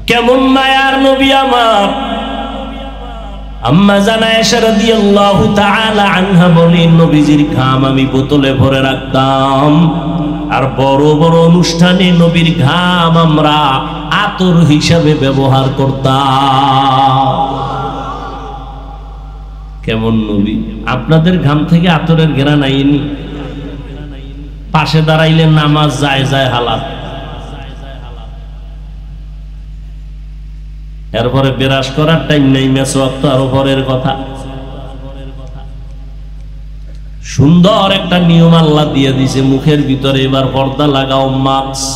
কেমন মায়ার নবী আমার। আম্মা জান আয়েশা রাদিয়াল্লাহু তাআলা আনহা বলেন, নবীজির ঘাম আমি বোতলে ভরে রাখতাম, আর বড় বড় অনুষ্ঠানে নবীর ঘাম আমরা আতর হিসাবে ব্যবহার করতাম। কেমন নবী। আপনাদের ঘাম থেকে আতরের ঘেরান আইনি? পাশে দাঁড়াইলে নামাজ যায় যায় হালাত, এরপরে বিরাস করার টাইম নেই, মেসওয়াক তো আরো পরের কথা। সুন্দর একটা নিয়ম আল্লাহ দিয়ে দিছে, মুখের ভিতরে এবার পর্দা লাগাও, মাস্ক।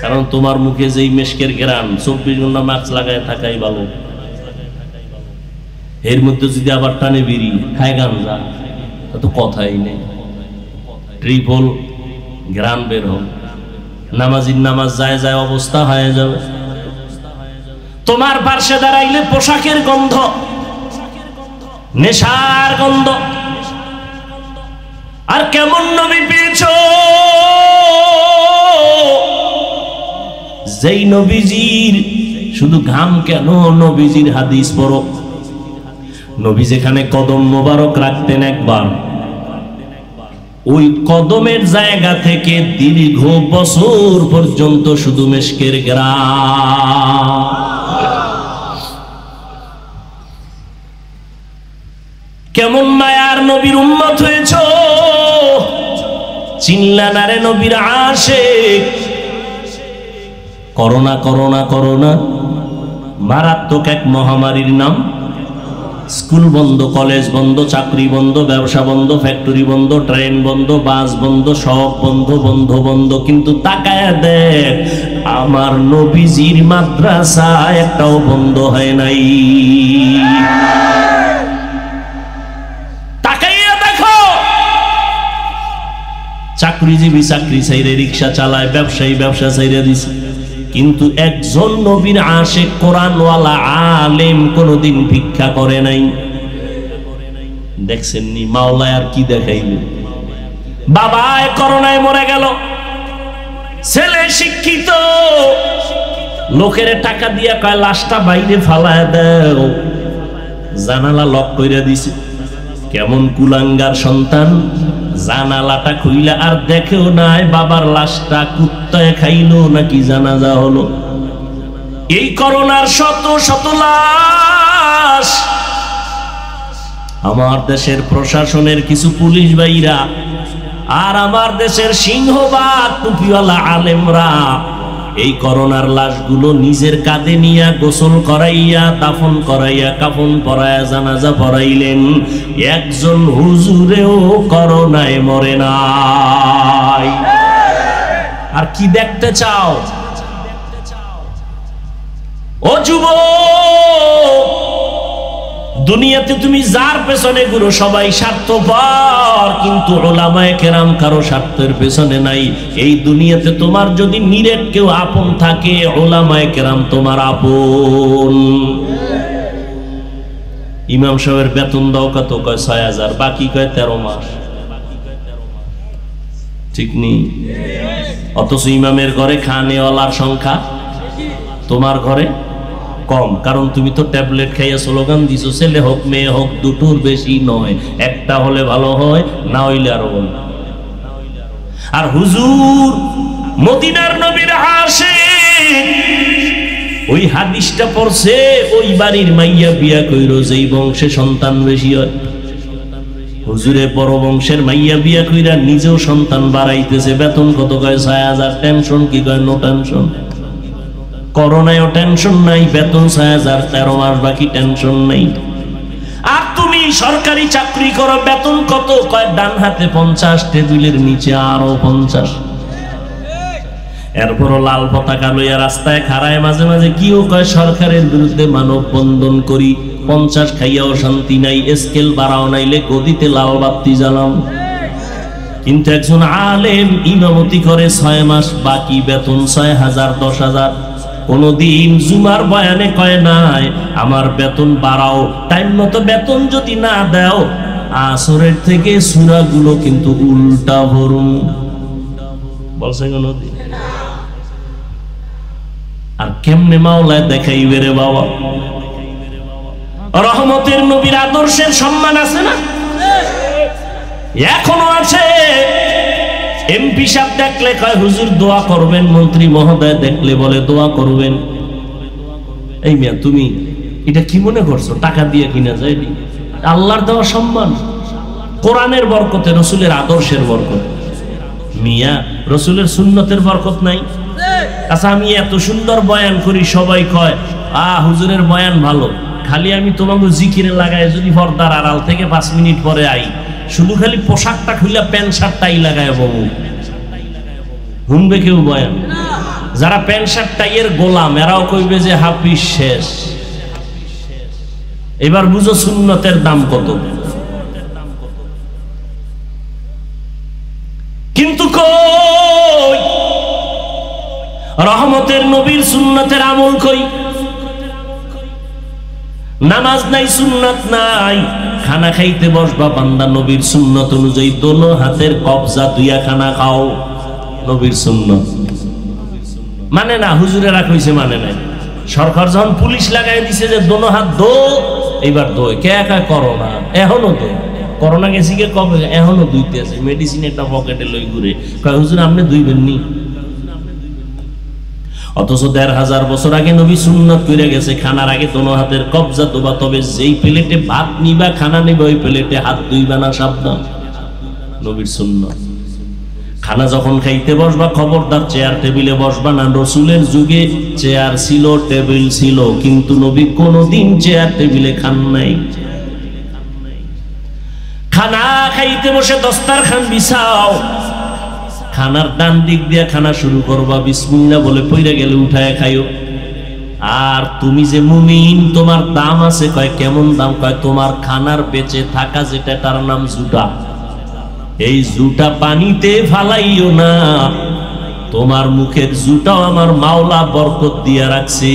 কারণ তোমার মুখে যেই মেশকের ঘেরান, 24 ঘন্টা মাস্ক লাগায় থাকাই ভালো। এর মধ্যে যদি আবার টানে বিড়ি খায় গাঞ্জা, তো কথাই নেই, ট্রিপল ঘেরান বের হোক, নামাজির নামাজ যায় যায় অবস্থা হয়ে যাবে। তোমার পার্শ্বে দাঁড়াইলে পোশাকের গন্ধ, নেশার গন্ধ। আর কেমন নবী পেয়েছ, যেই নবীজির শুধু ঘাম কেন, নবীজির হাদিস পড়ো। নবী যেখানে কদম মোবারক রাখতেন একবার, ওই কদমের জায়গা থেকে দীর্ঘ বছর পর্যন্ত শুধু মেশকের ঘ্রাণ। কেমন মায়ার নবীর উম্মত হয়েছ, চিনলা না রে নবীর আশিক। করোনা করোনা করোনা মারাত্মক এক মহামারীর নাম। স্কুল বন্ধ, কলেজ বন্ধ, চাকরি বন্ধ, ব্যবসা বন্ধ, ফ্যাক্টরি বন্ধ, ট্রেন বন্ধ, বাস বন্ধ, সব বন্ধ, বন্ধ বন্ধ। কিন্তু তাকায়া দেখ, আমার নবীজির মাদ্রাসা একটাও বন্ধ হয় নাই। তাকাইয়া দেখো, চাকরিজীবী চাকরি ছাইরে রিক্সা চালায়, ব্যবসায়ী ব্যবসা ছাইরে দিছে, কিন্তু একজন নবীর আশিক কোরআনওয়ালা আলেম কোনদিন ভিক্ষা করে নাই। দেখছেন নি মাওলা আর কি দেখাইল। বাবায় করোনায় মরে গেল, ছেলে শিক্ষিত, লোকের টাকা দিয়া কয় লাশটা বাইরে ফালায় দাও, জানালা লক কইরা দিছে। কেমন কুলাঙ্গার সন্তান, জানালাটা খুইলা আর দেখেও নাই বাবার লাশটা কুত্তায় খাইলো নাকি জানাজা হলো। এই করোনার শত শত লাশ। আমার দেশের প্রশাসনের কিছু পুলিশ ভাইরা আর আমার দেশের সিংহবাগ টুপিওয়ালা আলেমরা এই করোনার লাশগুলো নিজের কাঁধে নিয়ে গোসল করাইয়া, দাফন করাইয়া, কাফন পরাইয়া, জানাজা পড়াইলেন। একজন হুজুরেও করোনায় মরে নাই। আর কি দেখতে চাও? ও যুবক, দুনিয়াতে তুমি যার পেছনে ঘুরো সবাই স্বার্থপর, কিন্তু উলামায়ে কেরাম কারো স্বার্থের পেছনে নাই। এই দুনিয়াতে তোমার যদি নিরেট কেউ আপন থাকে, উলামায়ে কেরাম তোমার আপন। ইমাম সাহেবের বেতন দাও কত? কয় ৬০০০, বাকি কয় ১৩ মাস। ঠিক নেই? অথচ ইমামের ঘরে খানেওয়ালার সংখ্যা তোমার ঘরে কম, কারণ তুমি তো ট্যাবলেট খাইয়া স্লোগান দিছো, ছেলে হোক মেয়ে হোক দুটোর বেশি নয়, একটা হলে ভালো হয়, না হইলে আরো ভালো। আর হুজুর মদিনার নবীর আশিক, ওই হাদিসটা পড়ছে, ওই বাড়ির মাইয়া বিয়া কইরো যেই বংশে সন্তান বেশি হয়। হুজুরে বড় বংশের মাইয়া বিয়া কইরা নিজেও সন্তান বাড়াইতেছে, বেতন কত? কয় ৬০০০। টেনশন কি? কয় নো টেনশন। করোনায়ও টেনশন নাই, বেতন ৬০০০, ১৩ মাস বাকি, টেনশন নাই। আর তুমি সরকারি চাকরি করো, বেতন কত? কয় ডান হাতে ৫০, টেবিলের নিচে আরো ৫০। এরপরও লাল পতাকা লইয়া রাস্তায় খাড়ায়, মাঝে মাঝে কিও কয় সরকারের বিরুদ্ধে মানববন্ধন করি। ৫০ খাইয়াও শান্তি নাই, স্কেল বাড়াও, নাইলে গদিতে লাল বাতি জ্বালাও। কিন্তু একজন আলেম ইমামতি করে ৬ মাস, বাকি বেতন ৬০০০, ১০০০০। কোনদিন জুমার বয়ানে কয় নাই আমার বেতন বাড়াও, টাইম মতো বেতন যদি না দাও আসরের থেকে সূরাগুলো কিন্তু উল্টা ভরুন। বলছে কোনদিন? আর কেমনে মাওলায় দেখাইবে রে বাবা? রহমতের নবীর আদর্শের সম্মান আছে না? এখনো আছে। এমপি সাহেব দেখলে কয় হুজুর দোয়া করবেন, মন্ত্রী মহোদয় দেখলে বলে দোয়া করবেন। এই মিয়া তুমি এটা কি মনে করছো টাকা দিয়ে কিনা যায়? আল্লাহর দেওয়া সম্মান, কোরআনের বরকতে, রসুলের আদর্শের বরকত। মিয়া রসুলের সুন্নতের বরকত নাই? আচ্ছা আমি এত সুন্দর বয়ান করি, সবাই কয় হুজুরের বয়ান ভালো, খালি আমি তোমাকে জিকিরে লাগাই যদি পর্দার আড়াল থেকে 5 মিনিট পরে আই, শুধু খালি পোশাকটা খুলে প্যান্ট শার্টটাই লাগায় বউ, শুনবে কেউ বয়ান? যারা প্যান্ট শার্ট টাইয়ের গোলাম এরাও কইবে যে হাফিজ শেষ। এবার বুঝো সুন্নতের দাম কত। কিন্তু কই রহমতের নবীর সুন্নতের আমল? কই নামাজ নাই, সুন্নাত নাই। খানা খাইতে বসবা, বান্দা নবীর সুন্নত অনুযায়ী দোনো হাতের কবজা দুইয়া খানা খাও, নবীর সুন্নত। মানে না, হুজুরেরা কইছে মানে নাই। সরকার যখন পুলিশ লাগাই দিছে যে দোনো হাত দো, এইবার দোয় কে একা করোনা, এখনো দো করোনা গেছি কে কবে, এখনো দুইতে আছে, মেডিসিন একটা পকেটে লই ঘুরে। কয় হুজুর আপনি দুইবেন নি? অথচ ১৫০০ বছর আগে নবী সুন্নাত করে গেছে, খানার আগে দোনো হাতের কবজা তোবা, তবে যেই প্লেটে ভাত নিবা খানা নিবা ওই প্লেটে হাত ধুইবা না, সাবধান, নবীর সুন্নাত। খানা যখন খাইতে বসবা খবরদার চেয়ার টেবিলে বসবা না। রসুলের যুগে চেয়ার ছিল, টেবিল ছিল, কিন্তু নবী কোনোদিন চেয়ার টেবিলে খান নাই। খানা খাইতে বসে দস্তারখান বিছাও, খানার ডান দিক দিয়ে খানা শুরু করবা, বিসমিল্লাহ বলে পইরা গেলে উঠায় খাইও। আর তুমি যে মুমিন, তোমার দাম আছে। কয় কেমন দাম? কয় তোমার খানার বেঁচে থাকা যেটা তার নাম জুটা, এই জুটা পানিতে ফালাইও না। তোমার মুখের জুটাও আমার মাওলা বরকত দিয়া রাখছি,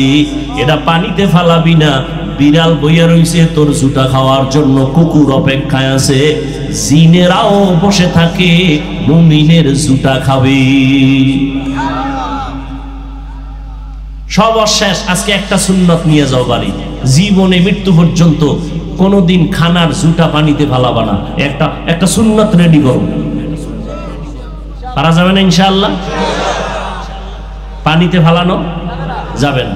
এটা পানিতে ফালাবি না। বিড়াল বইয়া রইছে তোর জুটা খাওয়ার জন্য, কুকুর অপেক্ষায় আছে, জিনেরাও বসে থাকে, মুমিনের জুটা খাবে। সব শেষ। আজকে একটা সুন্নত নিয়ে যাও বাড়ি, জীবনে মৃত্যু পর্যন্ত কোনদিন খানার জুটা পানিতে ফালাবা না। একটা সুন্নত রেডি করো, পারা যাবে না ইনশাআল্লাহ? পানিতে ফালানো যাবে না,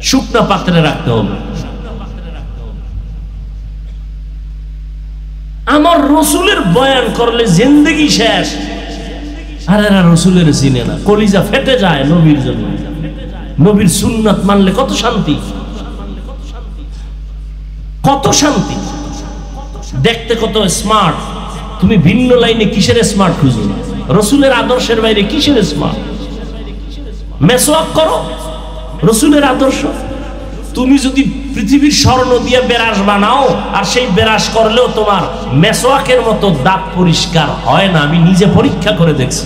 শুকনা পাত্রে রাখতে হবে। আমার রসুলের বয়ান করলে জিন্দেগি শেষ। আরে না, রসুলের চিনে না, কলিজা ফেটে যায় নবীর জন্য। নবীর সুন্নাত মানলে কত শান্তি, কত শান্তি, দেখতে কত স্মার্ট। তুমি ভিন্ন লাইনে কিসের স্মার্ট খুঁজো? রসুলের আদর্শের বাইরে কিসের স্মার্ট? মেসওয়াক করো, রসুলের আদর্শ। তুমি যদি পৃথিবীর স্বর্ণ দিয়ে বেরাস বানাও আর সেই বেরাস করলেও তোমার মেসওয়াকের মতো দাঁত পরিষ্কার হয় না, আমি নিজে পরীক্ষা করে দেখছি।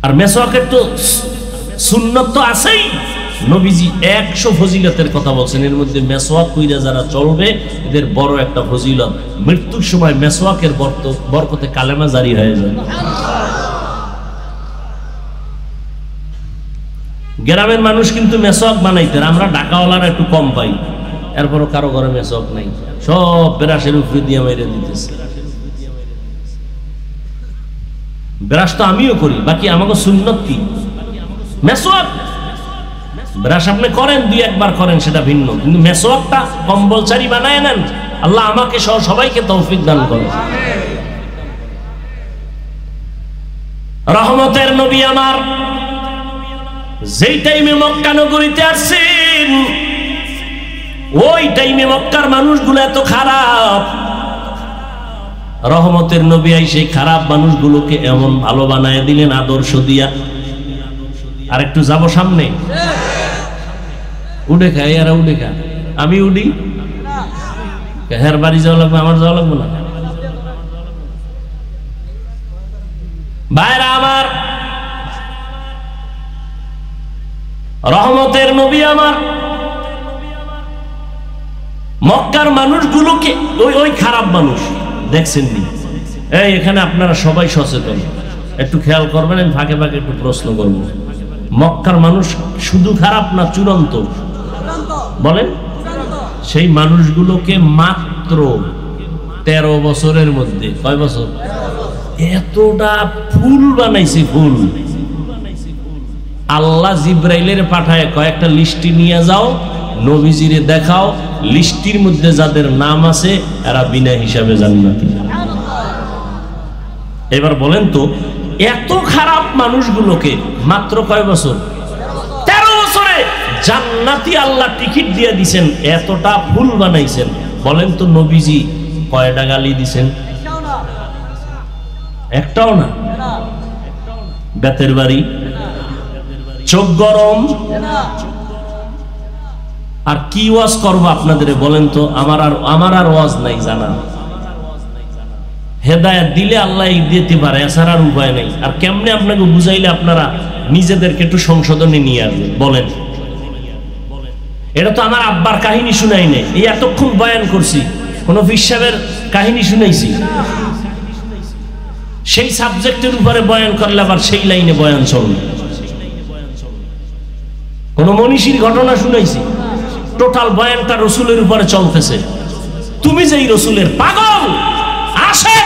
আর মেসওয়াকের তো সুন্নত তো আছেই। নবীজি 100 ফজিলতের কথা বলছেন, এর মধ্যে মেসওয়াক কইরা যারা চলবে এদের বড় একটা ফজিলত। মৃত্যুর সময় মেসওয়াকের বরকতে কালেমা জারি হয়ে যায়। গ্রামের মানুষ কিন্তু মেসওয়াক বানাইতেন, আমরা ঢাকাওয়ালারা একটু কম পাই। এরপরও কারো ঘরে মেসওয়াক নাই, সব ব্রাশের উপরে দিয়ে মেরে দিতেছে। ব্রাশ তো আমিও করি, বাকি আমাকে সুন্নত কি? মেসওয়াক। ব্রাশ আপনি করেন, 2-1 বার করেন, সেটা ভিন্ন, কিন্তু মেসওয়াকটা কম্পালসারি বানায় নেন। আল্লাহ আমাকে সহ সবাইকে তৌফিক দান করে। রহমতের নবী আমার যেই টাইমে মক্কা নগরীতে আসছেন, ওই টাইমে মক্কার মানুষগুলো এত খারাপ। রহমতের নবী সেই খারাপ মানুষগুলোকে এমন ভালো বানায় দিলেন আদর্শ দিয়া। আর একটু যাবো সামনে, উঠে খাই, এরা উঠে খা, আমি উঠি, হের বাড়ি যাওয়া লাগবে, আমার যাওয়া লাগবে না। ভাইরা আমার, রহমতের নবী আমার মক্কার মানুষগুলোকে, ওই খারাপ মানুষ দেখছেন নি? এই এখানে আপনারা সবাই সচেতন, একটু খেয়াল করবেন, আমি ফাঁকে ফাঁকে একটু প্রশ্ন করব। মক্কার মানুষ শুধু খারাপ না চূড়ান্ত? বলেন। সেই মানুষগুলোকে মাত্র 13 বছরের মধ্যে, কয় বছর, এতটা ফুল বানাইছে, ফুল। আল্লাহ জিব্রাইলের পাঠায় কয়েকটা লিস্টি নিয়ে যাও, নবীজিরে দেখাও, লিস্টির মধ্যে যাদের নাম আছে এরা বিনা হিসাবে জান্নাতি। এবার বলেন তো, এত খারাপ মানুষগুলোকে মাত্র কয় বছর, 13 বছরে জান্নাতি আল্লাহ টিকিট দিয়ে দিছেন, এতটা ফুল বানাইছেন। বলেন তো নবীজি কয়টা গালি দিছেন? একটাও না। বেতের বাড়ি, চোখ গরম। আর কি ওয়াজ করবো আপনাদের বলেন তো? আমার আর ওয়াজ নাই জানা। হেদায়েত দিলে আল্লাহ দিতে পারে, এছাড়া আর উপায় নেই। আর কেমনে আপনাকে বুঝাইলে আপনারা নিজেদেরকে একটু সংশোধনে নিয়ে আসবেন বলেন? এটা তো আমার আব্বার কাহিনী শুনাই নেই, এই এতক্ষণ বয়ান করছি, কোন বিশ্বাবের কাহিনী শুনাইছি? সেই সাবজেক্টের উপরে বয়ান করলে আবার সেই লাইনে বয়ান চলবে। কোন মনীষীর ঘটনা শুনাইছি? টোটাল বয়ানটা রসুলের উপরে চলতেছে। তুমি যেই রসুলের পাগল, আসে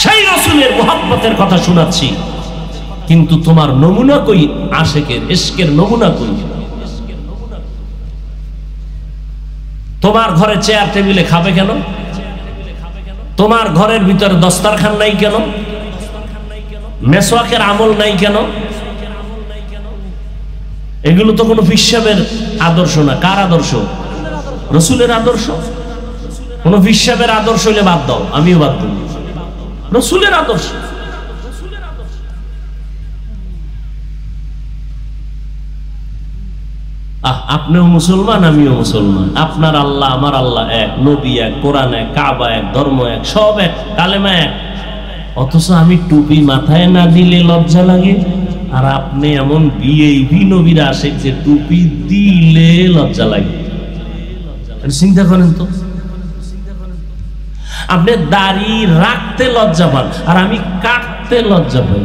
সেই রাসূলের মুহাব্বতের কথা শোনাচ্ছি, কিন্তু তোমার নমুনা কই? আশেকের ইশকের নমুনা কই? তোমার ঘরে চেয়ার টেবিলে খাবে কেন? তোমার ঘরের ভিতরে দস্তরখান নাই কেন? মেসওয়াকের আমল নাই কেন? এগুলো তো কোনো ফিসাবের আদর্শ না। কার আদর্শ? রাসূলের আদর্শ। কোন ফিসাবের আদর্শ হইলে বাদ দাও, আমিও বাদ দেব। রাসূলের আদর্শ। আপনিও মুসলমান, আমিও মুসলমান। আপনার আল্লাহ আমার আল্লাহ এক, নবী এক, কোরআন এক, কাবা এক, ধর্ম এক, সব এক, কালেমা এক। অথচ আমি টুপি মাথায় না দিলে লজ্জা লাগে, আর আপনি এমন ভিআইপি নবীর আশিক যে টুপি দিলে লজ্জা লাগে। চিন্তা করেন তো, আপনি দাড়ি রাখতে লজ্জা পান আর আমি কাটতে লজ্জা পাই।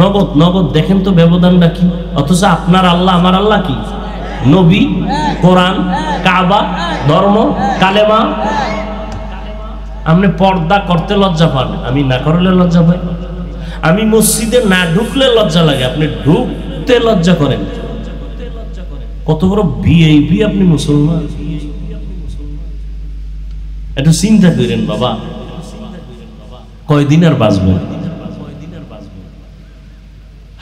নগদ নগদ দেখেন তো ব্যবধানটা কি? অথচ আপনার আল্লাহ আমার আল্লাহ কি? নবী, কোরআন, কাবা, ধর্ম, কালেমা। আপনি পর্দা করতে লজ্জা পান, আমি না করলে লজ্জা পাই। আমি মসজিদে না ঢুকলে লজ্জা লাগে, আপনি ঢুকতে লজ্জা করেন। কত বড় ভিআইপি আপনি মুসলমান! একটু চিন্তা করেন বাবা, কয়দিন আর বাঁচবেন?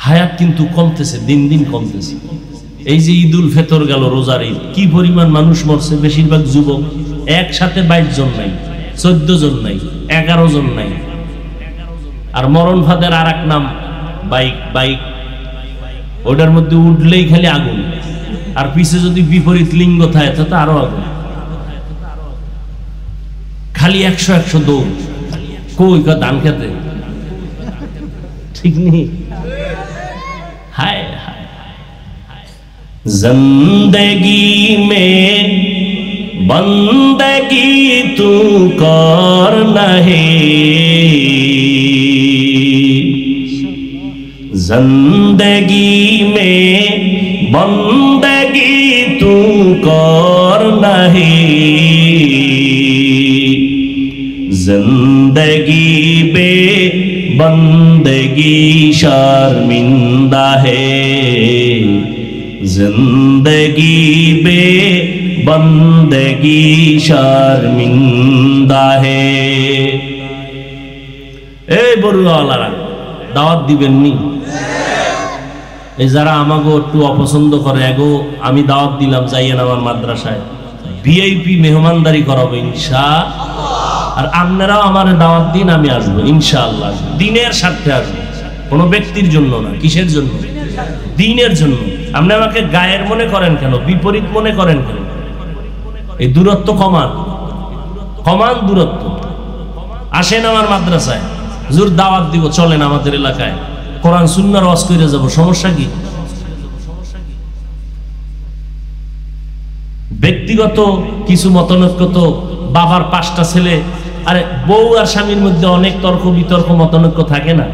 হায়াত কিন্তু কমতেছে, দিন দিন কমতেছে। এই যে ঈদ উল ফিতর গেল, রোজার ঈদ, কি পরিমাণ মানুষ মরছে! বেশিরভাগ যুবক। একসাথে 22 জন নাই, 14 জন নাই, 11 জন নাই। আর মরণ ফাঁদের আর এক নাম বাইক। বাইক ওটার মধ্যে উঠলেই খালি আগুন, আর পিছে যদি বিপরীত লিঙ্গ থাকে তো আরো আগুন। খালি 100 দৌড়। কই ধান খেতে, ঠিক নেই। हाय हाय जिंदगी में बंदगी तू कर नहीं, जिंदगी में बंदगी तू कर नहीं, जिंदगी बे बंदगी शर्मिंदा है, जिंदगी बे बंदगी शर्मिंदा है। এই বড়ুয়ালারা দাওয়াত দিবেন নি? এই যারা আমাকে একটু অপছন্দ করে, এগো আমি দাওয়াত দিলাম, যাইয়েন আমার মাদ্রাসায়, ভিআইপি মেহমানদারি করাবো ইনশাআল্লাহ। আর আপনারাও আমার দাওয়াত দিন, আমি আসবো ইনশাআল্লাহ। দিনের স্বার্থে আসবো, কোনো ব্যক্তির জন্য না। কিসের জন্য? দিনের জন্য। আপনি আমাকে গায়ের মনে করেন কেন? বিপরীত মনে করেন কেন? এই দূরত্ব কমান, কমান দূরত্ব। আসেন আমার মাদ্রাসায়, হুজুর দাওয়াত দিব, চলেন আমাদের এলাকায়, কোরআন সুন্নাহর ওয়াজ করে যাব, সমস্যা কি? ব্যক্তিগত কিছু মতানৈক্য তো, বাবার 5টা ছেলে, আরে বউ আর স্বামীর মধ্যে অনেক তর্ক বিতর্ক মতানৈক্য থাকে না?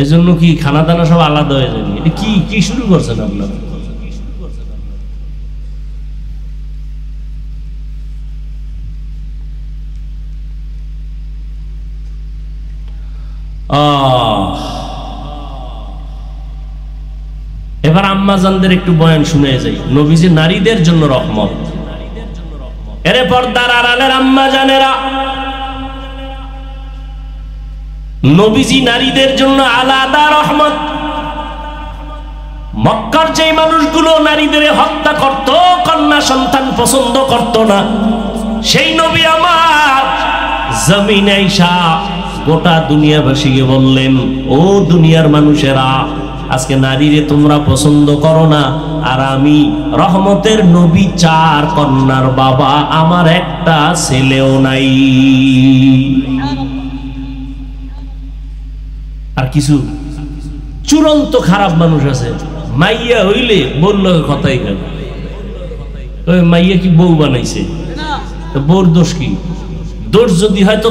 এজন্য কি খানা দানা সব আলাদা হয়ে যায়? এটা কি কি শুরু করছেন আপনারা? এবার আম্মাজানদের একটু বয়ান শুনে যাই। নবীজি নারীদের জন্য রহমত। এরে পর্দার আড়ালের আম্মা জানেরা, নবীজি নারীদের জন্য আলাদা রহমত। মক্কার যে মানুষগুলো নারীদের হত্যা করত, কন্যা সন্তান পছন্দ করত না, সেই নবী আমার জমিনে আইসা গোটা দুনিয়াবাসীকে বললেন, ও দুনিয়ার মানুষেরা, আজকে নারীরে তোমরা পছন্দ করো না, আর আমি রহমতের নবী, 4 কন্যার বাবা, আমার একটা ছেলেও নাই। আর কিছু চূড়ান্ত খারাপ মানুষ আছে, মাইয়া হইলে বলল কথাই কেন, মাইয়া কি বউ বানাইছে? বউর দোষ কি? দোষ যদি হয় তো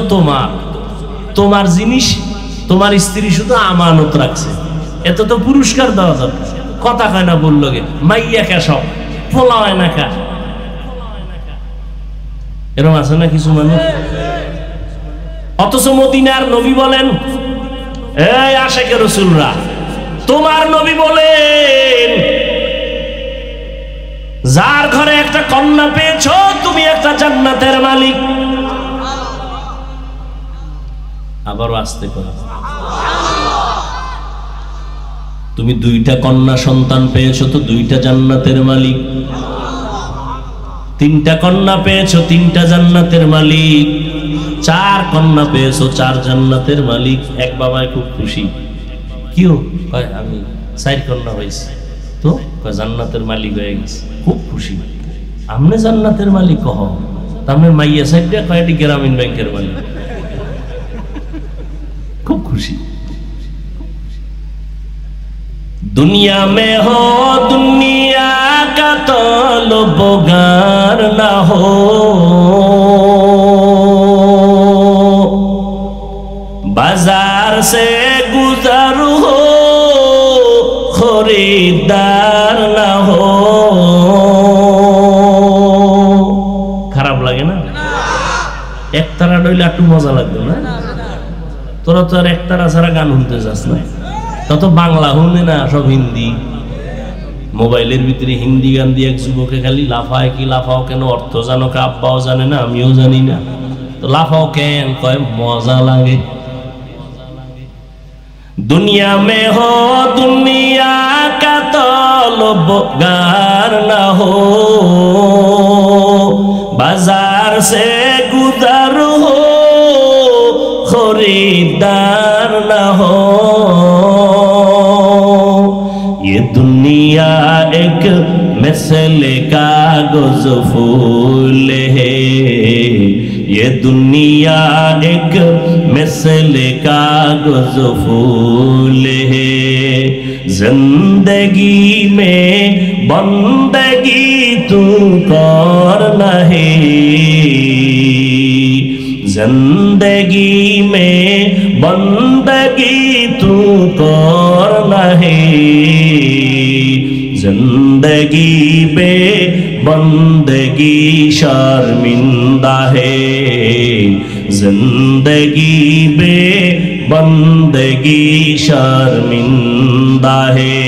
তোমার জিনিস তোমার স্ত্রী শুধু আমানত রাখছে, এত তো পুরস্কার দেওয়া যাবে। কথা কয় না বললো গে, মাইয়া কে সব ফোলা হয় না কা, এরকম আছে না কিছু মানুষ? অথচ মদিনার নবী বলেন, এই আশিকে রাসূলরা, তোমার নবী বলেন যার ঘরে একটা কন্যা পেয়েছো তুমি একটা জান্নাতের মালিক। আবারও আসতে করে, তুমি দুইটা কন্যা সন্তান পেয়েছো তো দুইটা জান্নাতের মালিক। তিনটা কন্যা পেয়েছো তিনটা জান্নাতের মালিক। চার কন্যা পেয়েছো চার জান্নাতের মালিক। এক বাবায় খুব খুশি, কিও কয় আমি চার কন্যা হয়েছি তো জান্নাতের মালিক হয়ে গেছে, খুব খুশি। আমনে জান্নাতের মালিক কহ, তামনে মাইয়া সাইডটা কয়টি গ্রামীণ ব্যাংকের মালিক, খুব খুশি। दुनिया में हो दुनिया का तलबगार ना हो, बाजार से गुजर हो खरीदार ना हो। খারাপ লাগে না? একতারা ডইলে একটু মজা লাগবে না? তোরা তো আর একতারা ছাড়া গান শুনতে যাস না, তত বাংলা শুনে না, সব হিন্দি। মোবাইলের ভিতরে হিন্দি গান দিয়ে এক যুবকে খালি লাফায়, কি লাফাও কেন অর্থ জানো কা আব্বাও জানে না, আমিও জানি না, তো লাফাও কেন, কয় মজা লাগে। দুনিয়া মে হো দুনিয়া কা তলবগার না হো, বাজার সে গুজর হো खरीदार ना हो। ये दुनिया एक मिसल कागज फूल है, ये दुनिया एक मिसल कागज फूल है। जिंदगी में बंदगी तू करना है, जिंदगी में बंदगी तू करना है। जिंदगी बे बंदगी शर्मिंदा है, जिंदगी बे बंदगी शर्मिंदा है।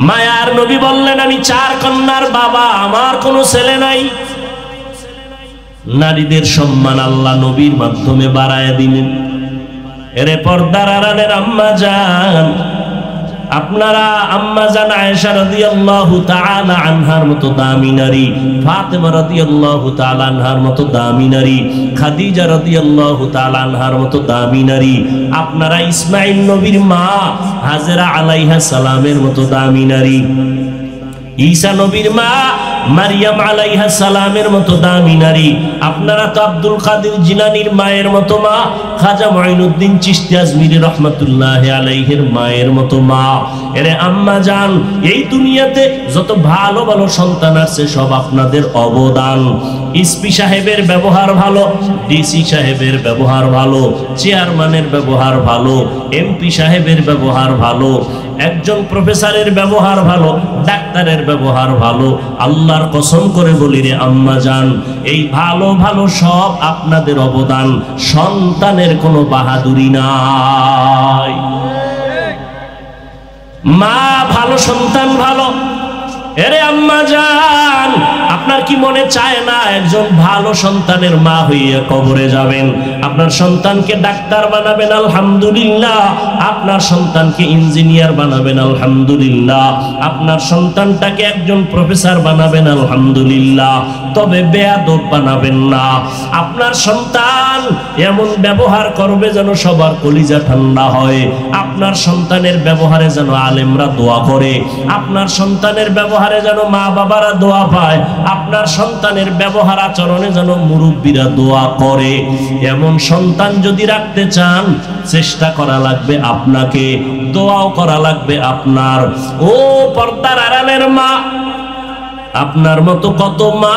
মায়ার নবী বললেন, আমি চার কন্যার বাবা, আমার কোনো ছেলে নাই। নারীদের সম্মান আল্লাহ নবীর মাধ্যমে বাড়ায় দিলেন। এরে পর্দার আড়ালের আম্মা জান, আপনারা আম্মা জান আয়েশা রাদিয়াল্লাহু তাআলা আনহার মতো দামি নারী, ফাতেমা রাদিয়াল্লাহু তাআলা আনহার মতো দামি নারী, খাদিজা রাদিয়াল্লাহু তাআলা আনহার মতো দামি নারী, আপনারা ইসমাঈল নবীর মা হাজেরা আলাইহা সালামের মতো দামি নারী, ঈসা নবীর মা মারিয়াম আলাইহা সালামের মতো দামি নারী, আপনারা তো আব্দুল কাদের জিলানীর মায়ের মতো মা, খাজা মুঈনুদ্দিন চিশতি আজমিরি রহমাতুল্লাহি আলাইহির মায়ের মতো মা। এরে আম্মা জান, এই দুনিয়াতে যত ভালো ভালো সন্তান আছে সব আপনাদের অবদান। এসপি সাহেবের ব্যবহার ভালো, ডিসি সাহেবের ব্যবহার ভালো, চেয়ারম্যানের ব্যবহার ভালো, এমপি সাহেবের ব্যবহার ভালো, একজন প্রফেসরের ব্যবহার ভালো, ডাক্তারের ব্যবহার ভালো। আল্লাহর কসম করে বলি রে আম্মা জান, এই ভালো ভালো সব আপনাদের অবদান, সন্তানের কোনো বাহাদুরি নাই। মা ভালো, সন্তান ভালো। এরে আম্মা জান, আপনার কি মনে চায় না একজন ভালো সন্তানের মা হইয়া কবরে যাবেন? আপনার সন্তানকে ডাক্তার বানাবেন, আলহামদুলিল্লাহ। আপনার সন্তানকে ইঞ্জিনিয়ার বানাবেন, আলহামদুলিল্লাহ। আপনার সন্তানটাকে একজন প্রফেসর বানাবেন, আলহামদুলিল্লাহ। তবে বেয়াদব বানাবেন না। আপনার সন্তান এমন ব্যবহার করবে যেন সবার কলিজা ঠান্ডা হয়। আপনার সন্তানের ব্যবহারে যেন আলেমরা দোয়া করে, আপনার সন্তানের ব্যবহারে যেন মা বাবারা দোয়া পায়, আপনার সন্তানের ব্যবহার আচরণে যেন মুরব্বীরা দোয়া করে। এমন সন্তান যদি রাখতে চান, চেষ্টা করা লাগবে আপনাকে, দোয়াও করা লাগবে আপনার। ও পর্দার আড়ালের মা, আপনার মতো কত মা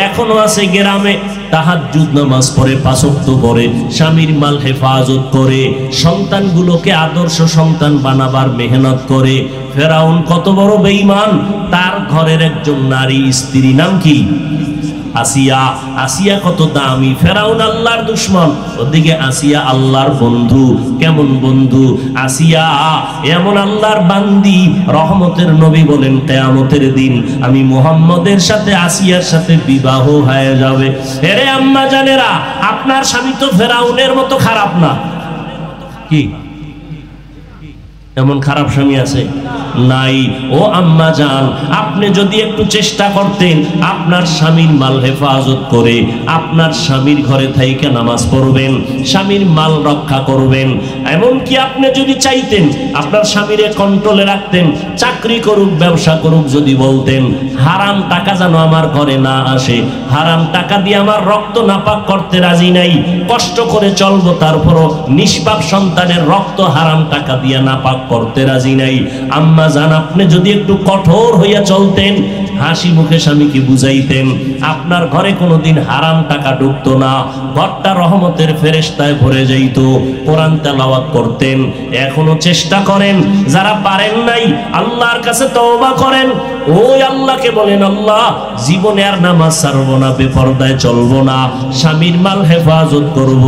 এখনো আছে গ্রামে, তাহাজ্জুদ নামাজ পড়ে, পাঁচ ওয়াক্ত পড়ে, স্বামীর মাল হেফাজত করে, সন্তানগুলোকে আদর্শ সন্তান বানাবার মেহনত করে। ফেরাউন কত বড় বেঈমান, তার ঘরের একজন নারী স্ত্রী, নাম কি? আসিয়া, আসিয়া কত দামি, ফেরাউন আল্লাহর দুশমন, ওদিকে আসিয়া আল্লাহর বন্ধু। কেমন বন্ধু? আসিয়া এমন আল্লাহর বান্দি, রহমতের নবী বলেন কিয়ামতের দিন আমি মুহাম্মদের সাথে আসিয়ার সাথে বিবাহ হয়ে যাবে। এরে আম্মা জানেরা, আপনার স্বামী তো ফেরাউনের মতো খারাপ না। কি এমন খারাপ স্বামী আছে? নাই। ও আম্মা জান, আপনি যদি একটু চেষ্টা করতেন আপনার স্বামীর মাল হেফাজত করে আপনার স্বামীর ঘরে থাইকা নামাজ পড়বেন, স্বামীর মাল রক্ষা করবেন, এমনকি আপনি যদি চাইতেন আপনার স্বামীরে কন্ট্রোলে রাখতেন, চাকরি করুক ব্যবসা করুক, যদি বলতেন হারাম টাকা যেন আমার ঘরে না আসে, হারাম টাকা দিয়ে আমার রক্ত নাপাক করতে রাজি নাই, কষ্ট করে চলবো, তারপরও নিষ্পাপ সন্তানের রক্ত হারাম টাকা দিয়ে নাপাক করতে রাজি নাই। আম্মা জান, আপনি যদি একটু কঠোর হইয়া চলতেন, হাসি মুখে স্বামীকে বুঝাইতেন, আপনার ঘরে কোনোদিন হারাম টাকা ঢুকতো না, ঘরটা রহমতের ফেরেশতায় ভরে যাইত, কোরআন তেলাওয়াত করতেন। এখনো চেষ্টা করেন, যারা পারেন নাই আল্লাহর কাছে তওবা করেন, ওই আল্লাহকে বলেন আল্লাহ জীবনে আর নামাজ ছাড়বো না, বেপরদায় চলবো না, স্বামীর মাল হেফাজত করব।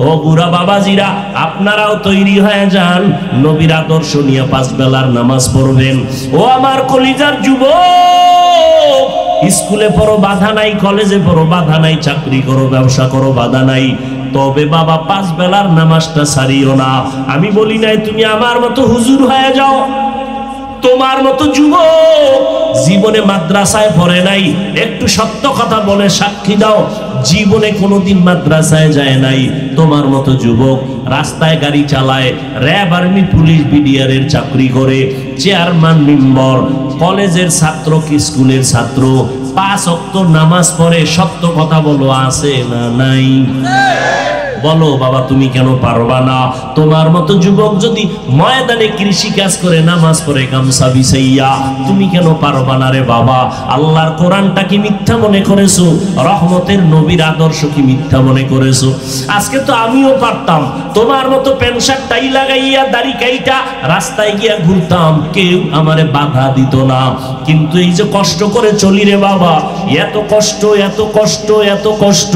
ও বুড়া বাবাজিরা, আপনারাও তৈরি হয়ে যান, নবীর আদর্শ নিয়ে 5 বেলার নামাজ পড়বেন। ও আমার কলিজার যুবক, স্কুলে পড়ো বাধা নাই, কলেজে পড়ো বাধা নাই, চাকরি করো ব্যবসা করো বাধা নাই, তবে বাবা 5 বেলার নামাজটা ছাড়িও না। আমি বলি নাই তুমি আমার মতো হুজুর হয়ে যাও, তোমার মতো যুবক জীবনে মাদ্রাসায় পড়ে নাই, একটু সত্য কথা বলে সাক্ষী দাও, জীবনে কোনোদিন মাদ্রাসায় যায় নাই, তোমার মতো যুবক রাস্তায় গাড়ি চালায়, র্যাব আর্মি পুলিশ বিডিআর এর চাকরি করে, চেয়ারম্যান মেম্বার, কলেজের ছাত্র কি স্কুলের ছাত্র, 5 ওয়াক্ত নামাজ পড়ে, সত্য কথা বলো আছে না নাই? বলো বাবা, তুমি কেন পারবা না? তোমার মতো যুবক যদি ময়দানে কৃষি কাজ করে নামাজ পড়ে গামছা বিছাইয়া, তুমি কেন পারবা না রে বাবা? আল্লাহর কোরআনটা কি মিথ্যা মনে করেছো? রহমতের নবীর আদর্শ কি মিথ্যা মনে করেছো? আজকে তো আমিও পারতাম তোমার মতো প্যান্ট শার্ট টাই লাগাইয়া দাড়ি কাইটা রাস্তায় গিয়া ঘুরতাম, কেউ আমারে বাধা দিত না, কিন্তু এই যে কষ্ট করে চলি রে বাবা, এত কষ্ট এত কষ্ট এত কষ্ট,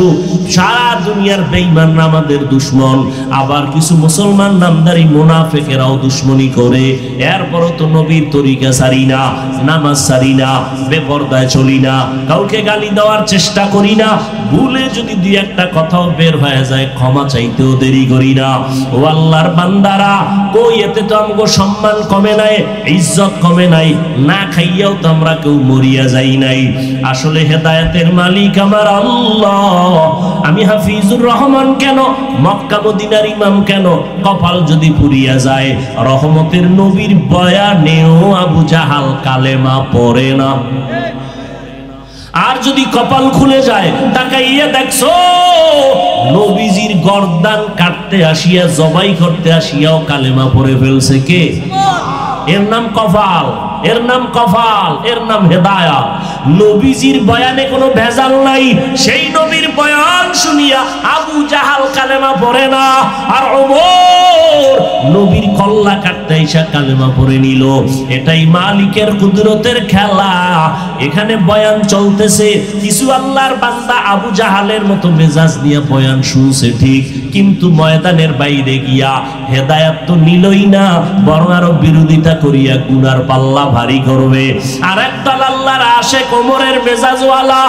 সারা দুনিয়ার বেঈমানরা আমাদের দুশমন, আবার কিছু মুসলমান নামদারি মুনাফিকেরাও দুশমনি করে, এরপরও তো নবীর তরিকা ছাড়ি না, নামাজ ছাড়ি না, বেপরদায় চলি না, কাউকে গালি দেওয়ার চেষ্টা করি না, ভুলে যদি দুই একটা কথাও বের হয়ে যায় ক্ষমা চাইতেও দেরি করি না। ও আল্লাহর বান্দারা, কই এতে তো আমগো সম্মান কমে নাই, ইজ্জত কমে নাই, না খাইয়াও তো আমরা কেউ মরিয়া যাই নাই। আসলে হেদায়েতের মালিক আমার আল্লাহ। আমি হাফিজুর রহমান কেন, মক্কা মদিনার ইমাম কেন, কপাল যদি পুরিয়া যায়, রহমতের নবীর বয়ানেও আবু জাহাল কালেমা পড়ে না। আর যদি কপাল খুলে যায়, তাকাইয়া দেখছো নবীজির গর্দান কাটতে আসিয়া, জবাই করতে আসিয়াও কালেমা পড়ে ফেলছে কে? এর নাম কপাল, এর নাম কপাল, এর নাম হেদায়াত। নবীজির বয়ানে কোনো ভেজাল নাই, সেই নবীর বয়ান শুনিয়া আবু জাহাল কালেমা পড়ে না, আর ওমর নবীর কল্লা কাটতে এসে কালেমা পড়ে নিল। এটাই মালিকের কুদরতের খেলা। এখানে বয়ান চলতেছে, কিছু আল্লাহর বান্দা আবু জাহালের মতো মেজাজ নিয়ে বয়ান শুনছে ঠিক, কিন্তু ময়দানের বাইরে গিয়া হেদায়াত তো নিলই না, বরং আরো বিরোধিতা করিয়া গুনার পাল্লা ভারী করবে। আর একদল আল্লাহর আশে কোমরের মেজাজওয়ালা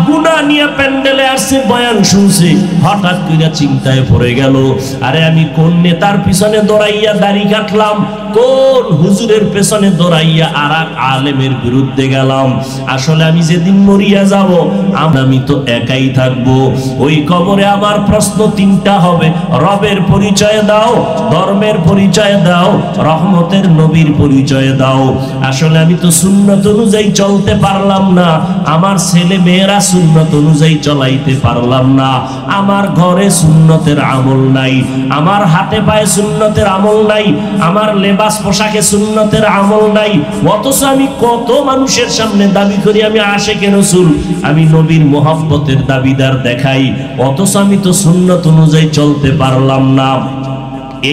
গুনাহ নিয়ে প্যান্ডেলে আসছে, বয়ান শুনছে, হঠাৎ কইরা চিন্তায় পড়ে গেল, আরে আমি কোন নেতার পিছনে দৌড়াইয়া দাড়ি কাটলাম, কোন হুজুরের পেছনে দৌড়াইয়া আর এক আলেমের বিরুদ্ধে গেলাম। আসলে আমি যেদিন মরিয়া যাব, আমি তো একাই থাকবো। ওই কবরে আমার প্রশ্ন 3টা হবে, রবের পরিচয় দাও, ধর্মের পরিচয় দাও, রহমতের নবীর পরিচয় দাও। আসলে আমি তো সুন্নত অনুযায়ী চলতে পারলাম না, আমার ছেলে মেয়েরা সুন্নত অনুযায়ী চলাইতে পারলাম না, আমার ঘরে সুন্নতের আমল নাই, আমার হাতে পায়ে সুন্নতের আমল নাই, আমার লেবাস পোশাকে সুন্নতের আমল নাই, অথচ আমি কত মানুষের সামনে দাবি করি আমি আশিকে রাসূল, আমি নবীর মোহাব্বতের দাবিদার দেখাই, অথচ আমি তো সুন্নত অনুযায়ী চলতে পারলাম না।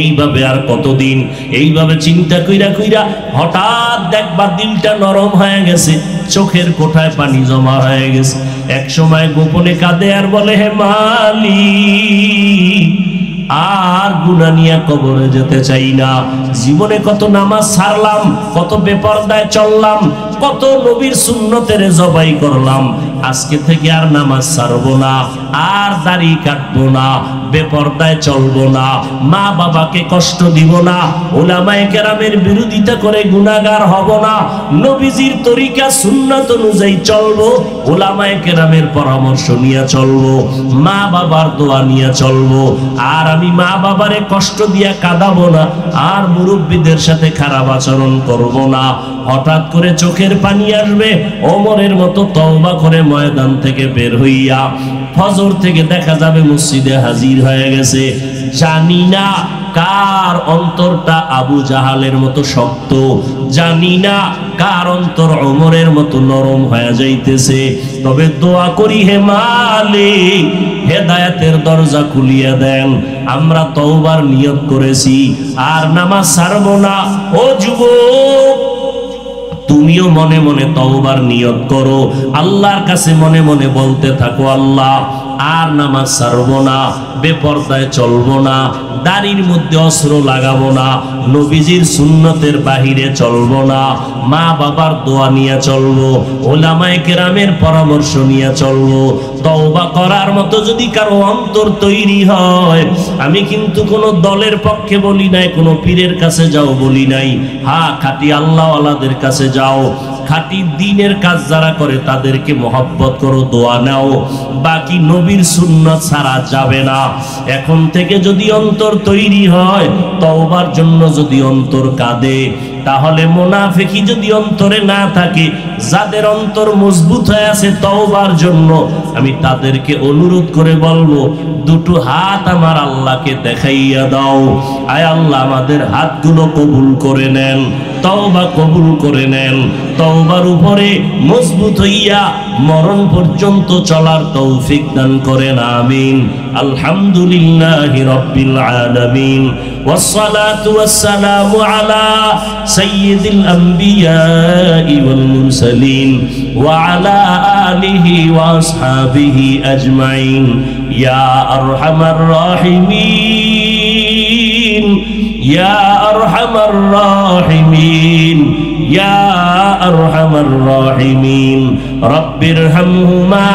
এইভাবে আর কতদিন? এইভাবে চিন্তা কইরা কইরা হঠাৎ দেখবা দিলটা নরম হয়ে গেছে, চোখের কোঠায় পানি জমা হয়ে গেছে, এক সময় গোপনে কাঁদে আর বলে, হে মালিক, আর গুনাহ নিয়ে কবরে যেতে চাই না। জীবনে কত নামাজ ছাড়লাম, কত বেপরদায় চললাম, কত নবীর সুন্নতের জবাই করলাম, আজকে থেকে আর নামাজ ছাড়বো না, আর দাড়ি কাটবো না, বেপরদায় চলবো না, মা বাবাকে কষ্ট দিব না, উলামায়ে কেরামের বিরোধিতা করে গুনাহগার হব না, নবীজির তরিকা সুন্নাত অনুযায়ী চলবো, উলামায়ে কেরামের পরামর্শ নিয়ে চলবো, মা বাবার দোয়া নিয়ে চলবো, আর আমি মা বাবারে কষ্ট দিয়া কাঁদাবো না, আর মুরব্বীদের সাথে খারাপ আচরণ করব না। হঠাৎ করে চোখের পানি আসবে, ওমরের মতো তওবা করে ময়দান থেকে বের হইয়া ফজর থেকে দেখা যাবে মসজিদে হাজির হয়ে গেছে। জানি না কার অন্তরটা আবু জাহালের মতো শক্ত, জানি না কার অন্তর ওমরের মতো নরম হয়ে যাইতেছে, তবে দোয়া করি, হে মালিক, হেদায়েতের দরজা খুলিয়ে দেন। আমরা তওবার নিয়ত করেছি, আর নামাজ ছাড়বো না। ও যুবক, তুমিও মনে মনে তওবার নিয়ত করো, আল্লাহর কাছে মনে মনে বলতে থাকো, আল্লাহ, আর নামাজ ছাড়বো না, বেপরদায় চলবো না, দাড়ির মধ্যে অস্ত্র লাগাবো না, নবীজির সুন্নতের বাহিরে চলবো না, মা বাবার দোয়া নিয়ে চলবো, উলামায়ে কেরামের পরামর্শ নিয়ে চলবো। তওবা করার মতো যদি কারো অন্তর তৈরি হয়, আমি কিন্তু কোনো দলের পক্ষে বলি নাই, কোনো পীরের কাছে যাও বলি নাই, হ্যাঁ, খাঁটি আল্লাহওয়ালাদের কাছে যাও, খাঁটি দ্বীনের কাজ যারা করে তাদেরকে মহব্বত করো, দোয়া নাও, বাকি নবীর সুন্নাত ছাড়া যাবে না। এখন থেকে যদি অন্তর তৈরি হয়, তওবার জন্য যদি অন্তর কাঁদে, তাহলে মুনাফিকি যদি অন্তরে না থাকে, যাদের অন্তর মজবুত হয়ে আছে তওবার জন্য, আমি তাদেরকে অনুরোধ করে বলবো, দুটো হাত আমার আল্লাহকে দেখাইয়া দাও। আয় আল্লাহ, আমাদের হাতগুলো কবুল করে নেন, তওবা কবুল করে নেন, তওবার উপরে মজবুত হইয়া মরণ পর্যন্ত চলার তৌফিক দান করেন, আমিন। আলহামদুলিল্লাহি রাব্বিল আলামিন, ওয়াসসালাতু ওয়াসসালামু আলা সাইয়্যিদিল আমবিয়াই ওয়াল মুরসালিন ওয়া আলা আলিহি ওয়া আসহাবিহি আজমাইন। ইয়া আরহামার রাহিমিন, ইয়া আরহামার রাহিমিন, ইয়া আরহামার রাহিমিন, রব্বিরহামহুমা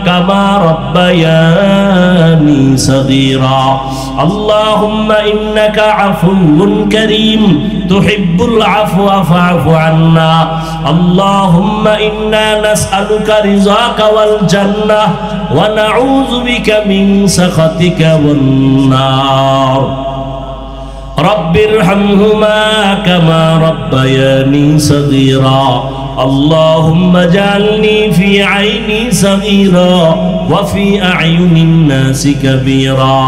কামা রব্বায়ানি সগীরা। আল্লাহুম্মা ইন্নাকা আফুউন কারীম তুহিব্বুল আফওয়া ফা'ফু আন্না। আল্লাহুম্মা ইন্না নাসআলুকা রিযাকা ওয়াল জান্নাহ ওয়া নাউযু বিকা মিন সাখাতিকা ওয়ান নার। রব্বিরহামহুমা কামা রব্বায়ানি সগীরা। اللهم اجعلني في عيني صغيرا وفي أعين الناس كبيرا।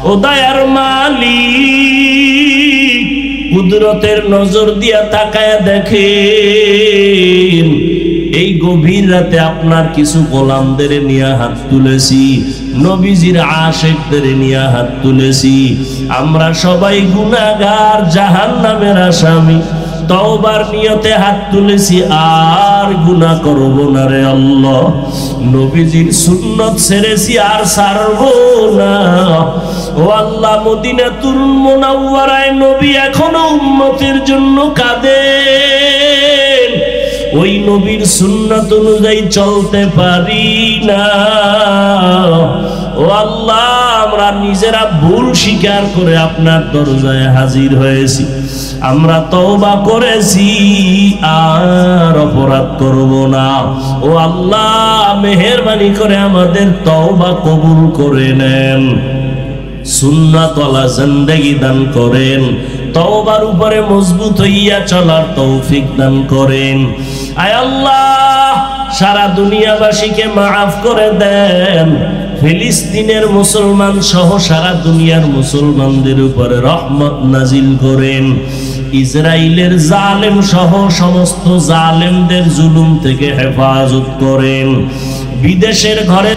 ও দয়ার মালিক, কুদরতের নজর দিয়া তাকায়া দেখেন, এই গভীর রাতে আপনার কিছু গোলামদের নিয়ে হাত তুলেছি, নবীজির আশিকদের নিয়ে হাত তুলেছি। আমরা সবাই গুনাহগার, জাহান্নামের আসামি। তওবার নিয়তে হাত তুলেছি, আর গুনাহ করব না রে আল্লাহ। নবীজির সুন্নাত ছেড়েছি, আর ছাড়বো না। ও আল্লাহ, মদিনাতুল মুনাওয়ারায় নবী এখনো উম্মতের জন্য কাঁদেন, ওই নবীর সুন্নাত অনুযায়ী চলতে পারি না। ও আল্লাহ, আমরা নিজেরা ভুল স্বীকার করে আপনার দরজায় হাজির হয়েছি। আমরা তওবা করেছি, আর অপরাধ করব না। ও আল্লাহ, মেহেরবানি করে আমাদের তওবা কবুল করে নেন, সুন্নাতওয়ালা জিন্দেগি দান করেন, তওবার উপরে মজবুত হইয়া চলার তৌফিক দান করেন। আয় আল্লাহ, সারা দুনিয়াবাসীকে মাফ করে দেন। ফিলিস্তিনের মুসলমান সহ সারা দুনিয়ার মুসলমানদের উপরে রহমত নাজিল করেন। ইসরায়েলের জালেম সহ সমস্ত জালেমদের জুলুম থেকে হেফাজত করেন। বিদেশের ঘরে